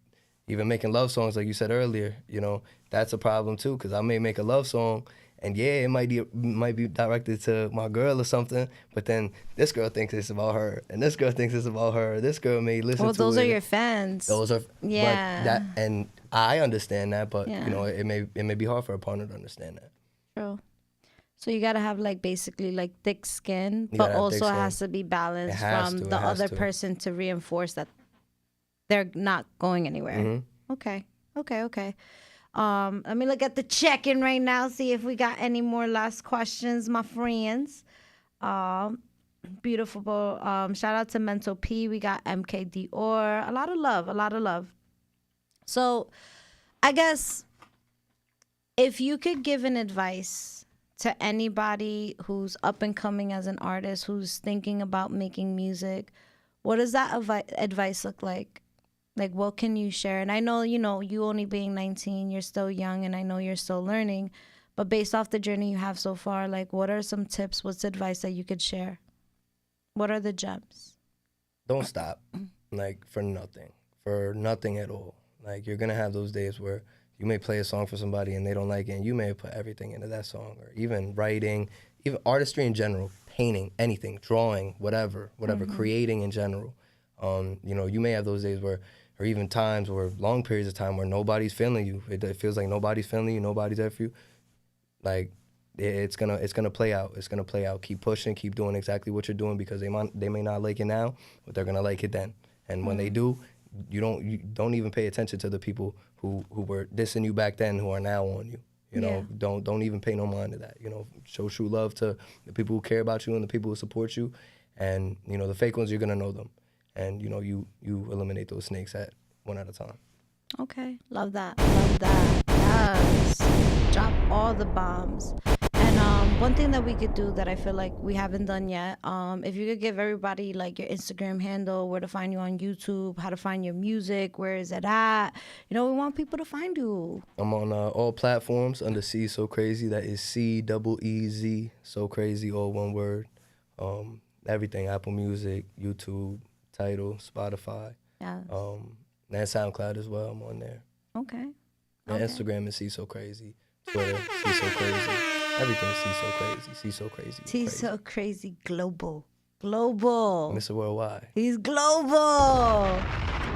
even making love songs, like you said earlier, you know, that's a problem too, because I may make a love song, and yeah, it might be directed to my girl or something, but then this girl thinks it's about her, and this girl thinks it's about her. This girl may listen to it. Well, those are your fans. Those are, yeah. And I understand that, but you know, it may be hard for a partner to understand that. True. So you gotta have like basically like thick skin, but also it has to be balanced from the other person to reinforce that they're not going anywhere. Mm-hmm. Okay. Let me look at the check-in right now, see if we got any more last questions, my friends. Beautiful. Shout out to Mental P. We got MK Dior. A lot of love. So I guess if you could give an advice to anybody who's up and coming as an artist, who's thinking about making music, what does that advice look like? Like, what can you share? And I know, you only being 19, you're still young, and I know you're still learning. But based off the journey you have so far, like, what are some tips? What's advice that you could share? What are the gems? Don't stop, like, for nothing at all. Like, you're going to have those days where you may play a song for somebody and they don't like it, and you may put everything into that song, or even writing, even artistry in general, painting, anything, drawing, whatever, creating in general. You may have those days where, or even times or long periods of time where nobody's feeling you. It feels like nobody's feeling you, nobody's there for you. Like, it's gonna play out. It's gonna play out. Keep pushing, keep doing exactly what you're doing, because they may not like it now, but they're gonna like it then. And when they do, you don't even pay attention to the people who were dissing you back then, who are now on you. Don't even pay no mind to that. Show true love to the people who care about you and the people who support you. And the fake ones, you're gonna know them. And you eliminate those snakes one at a time. Okay, love that. Yes, drop all the bombs. And one thing that we could do that I feel like we haven't done yet, if you could give everybody like your Instagram handle, where to find you on YouTube, how to find your music, where is it at? We want people to find you. I'm on all platforms under CeezSoCrazy. That is CEEZ, so crazy, all one word. Everything: Apple Music, YouTube, Tidal, Spotify. Yes. And SoundCloud as well. I'm on there. Okay. And Instagram is CeezSoCrazy. Twitter, CeezSoCrazy. Everything is CeezSoCrazy. CeezSoCrazy global. Mr. Worldwide. He's global.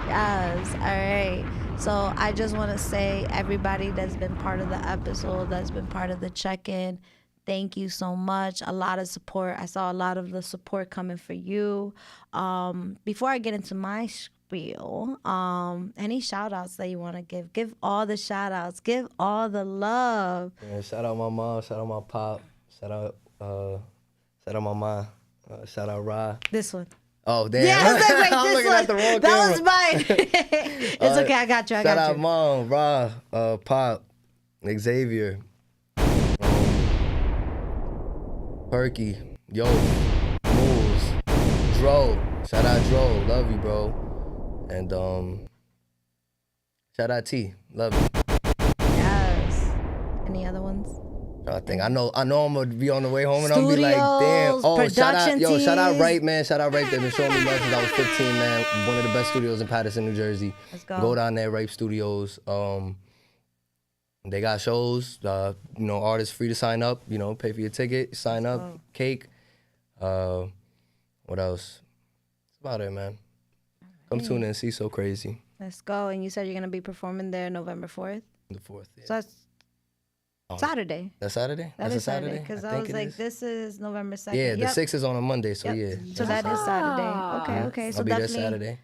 Yes. All right. So I just want to say, everybody that's been part of the episode, that's been part of the check-in, thank you so much. A lot of support. I saw a lot of the support coming for you. Before I get into my spiel, any shout outs that you want to give all the shout outs, give all the love. Yeah, shout out my mom, shout out my pop, shout out my mom, shout out Ra. This one. Oh, damn. Yeah, I was like, wait, I'm looking at the wrong camera. Was mine. It's okay, I got you. Shout out Mom, Ra, Pop, Xavier, Perky, Yo, Moves, Dro. Shout out Dro, love you, bro. And shout out T, love you. Yes. Any other ones? I know I'm gonna be on the way home and I'm gonna be like, damn. Oh, shout out Right, man. Shout out Right. They've been showing me love since I was 15, man. One of the best studios in Paterson, New Jersey. Let's go. Go down there, Right Studios. They got shows. Artists free to sign up. Pay for your ticket, sign up, cake. What else? That's about it, man. Come tune in, CeezSoCrazy. Let's go. And you said you're gonna be performing there November 4th? The 4th, yeah. So that's Saturday. That's Saturday? That's a Saturday. Because I was like, this is November 2nd. Yeah, the 6th is on a Monday, so yeah. So that is Saturday. Okay. So I'll be there Saturday.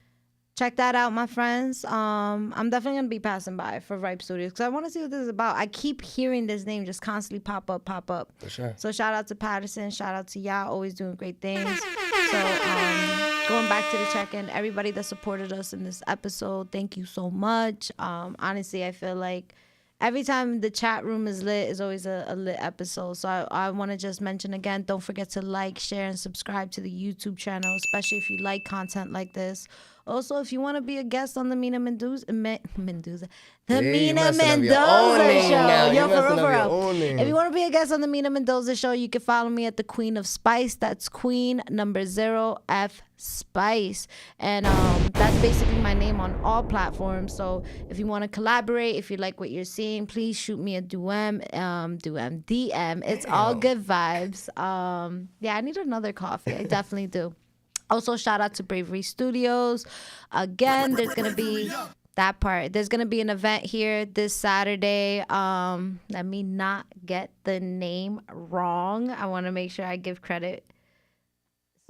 Check that out, my friends. I'm definitely going to be passing by for Ripe Studios because I want to see what this is about. I keep hearing this name just constantly pop up. For sure. So shout out to Paterson. Shout out to y'all. Always doing great things. So going back to the check-in, everybody that supported us in this episode, thank you so much. Honestly, I feel like every time the chat room is lit is always a lit episode. So I want to just mention again, don't forget to like, share, and subscribe to the YouTube channel, especially if you like content like this. Also, if you want to be a guest on the Mina Mendoza Show. Yo, for real. If you want to be a guest on the Mina Mendoza Show, you can follow me at the Queen of Spice. That's Queen #0F Spice. And that's basically my name on all platforms. So if you want to collaborate, if you like what you're seeing, please shoot me a DM. It's all good vibes. Yeah, I need another coffee. I definitely do. Also, shout out to Bravery Studios. Again, there's going to be that part. There's gonna be an event here this Saturday. Let me not get the name wrong. I want to make sure I give credit.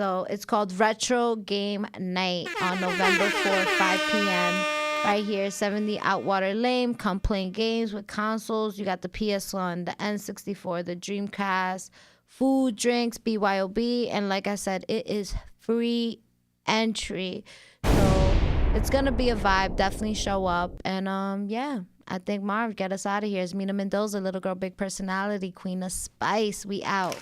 So it's called Retro Game Night on November 4th, 5 p.m. Right here, 70 Outwater Lane. Come playing games with consoles. You got the PS1, the N64, the Dreamcast, food, drinks, BYOB, and like I said, it is free entry. So it's gonna be a vibe. Definitely show up. And yeah, I think Marv, get us out of here. It's Mina Mendoza, little girl, big personality, queen of spice. We out.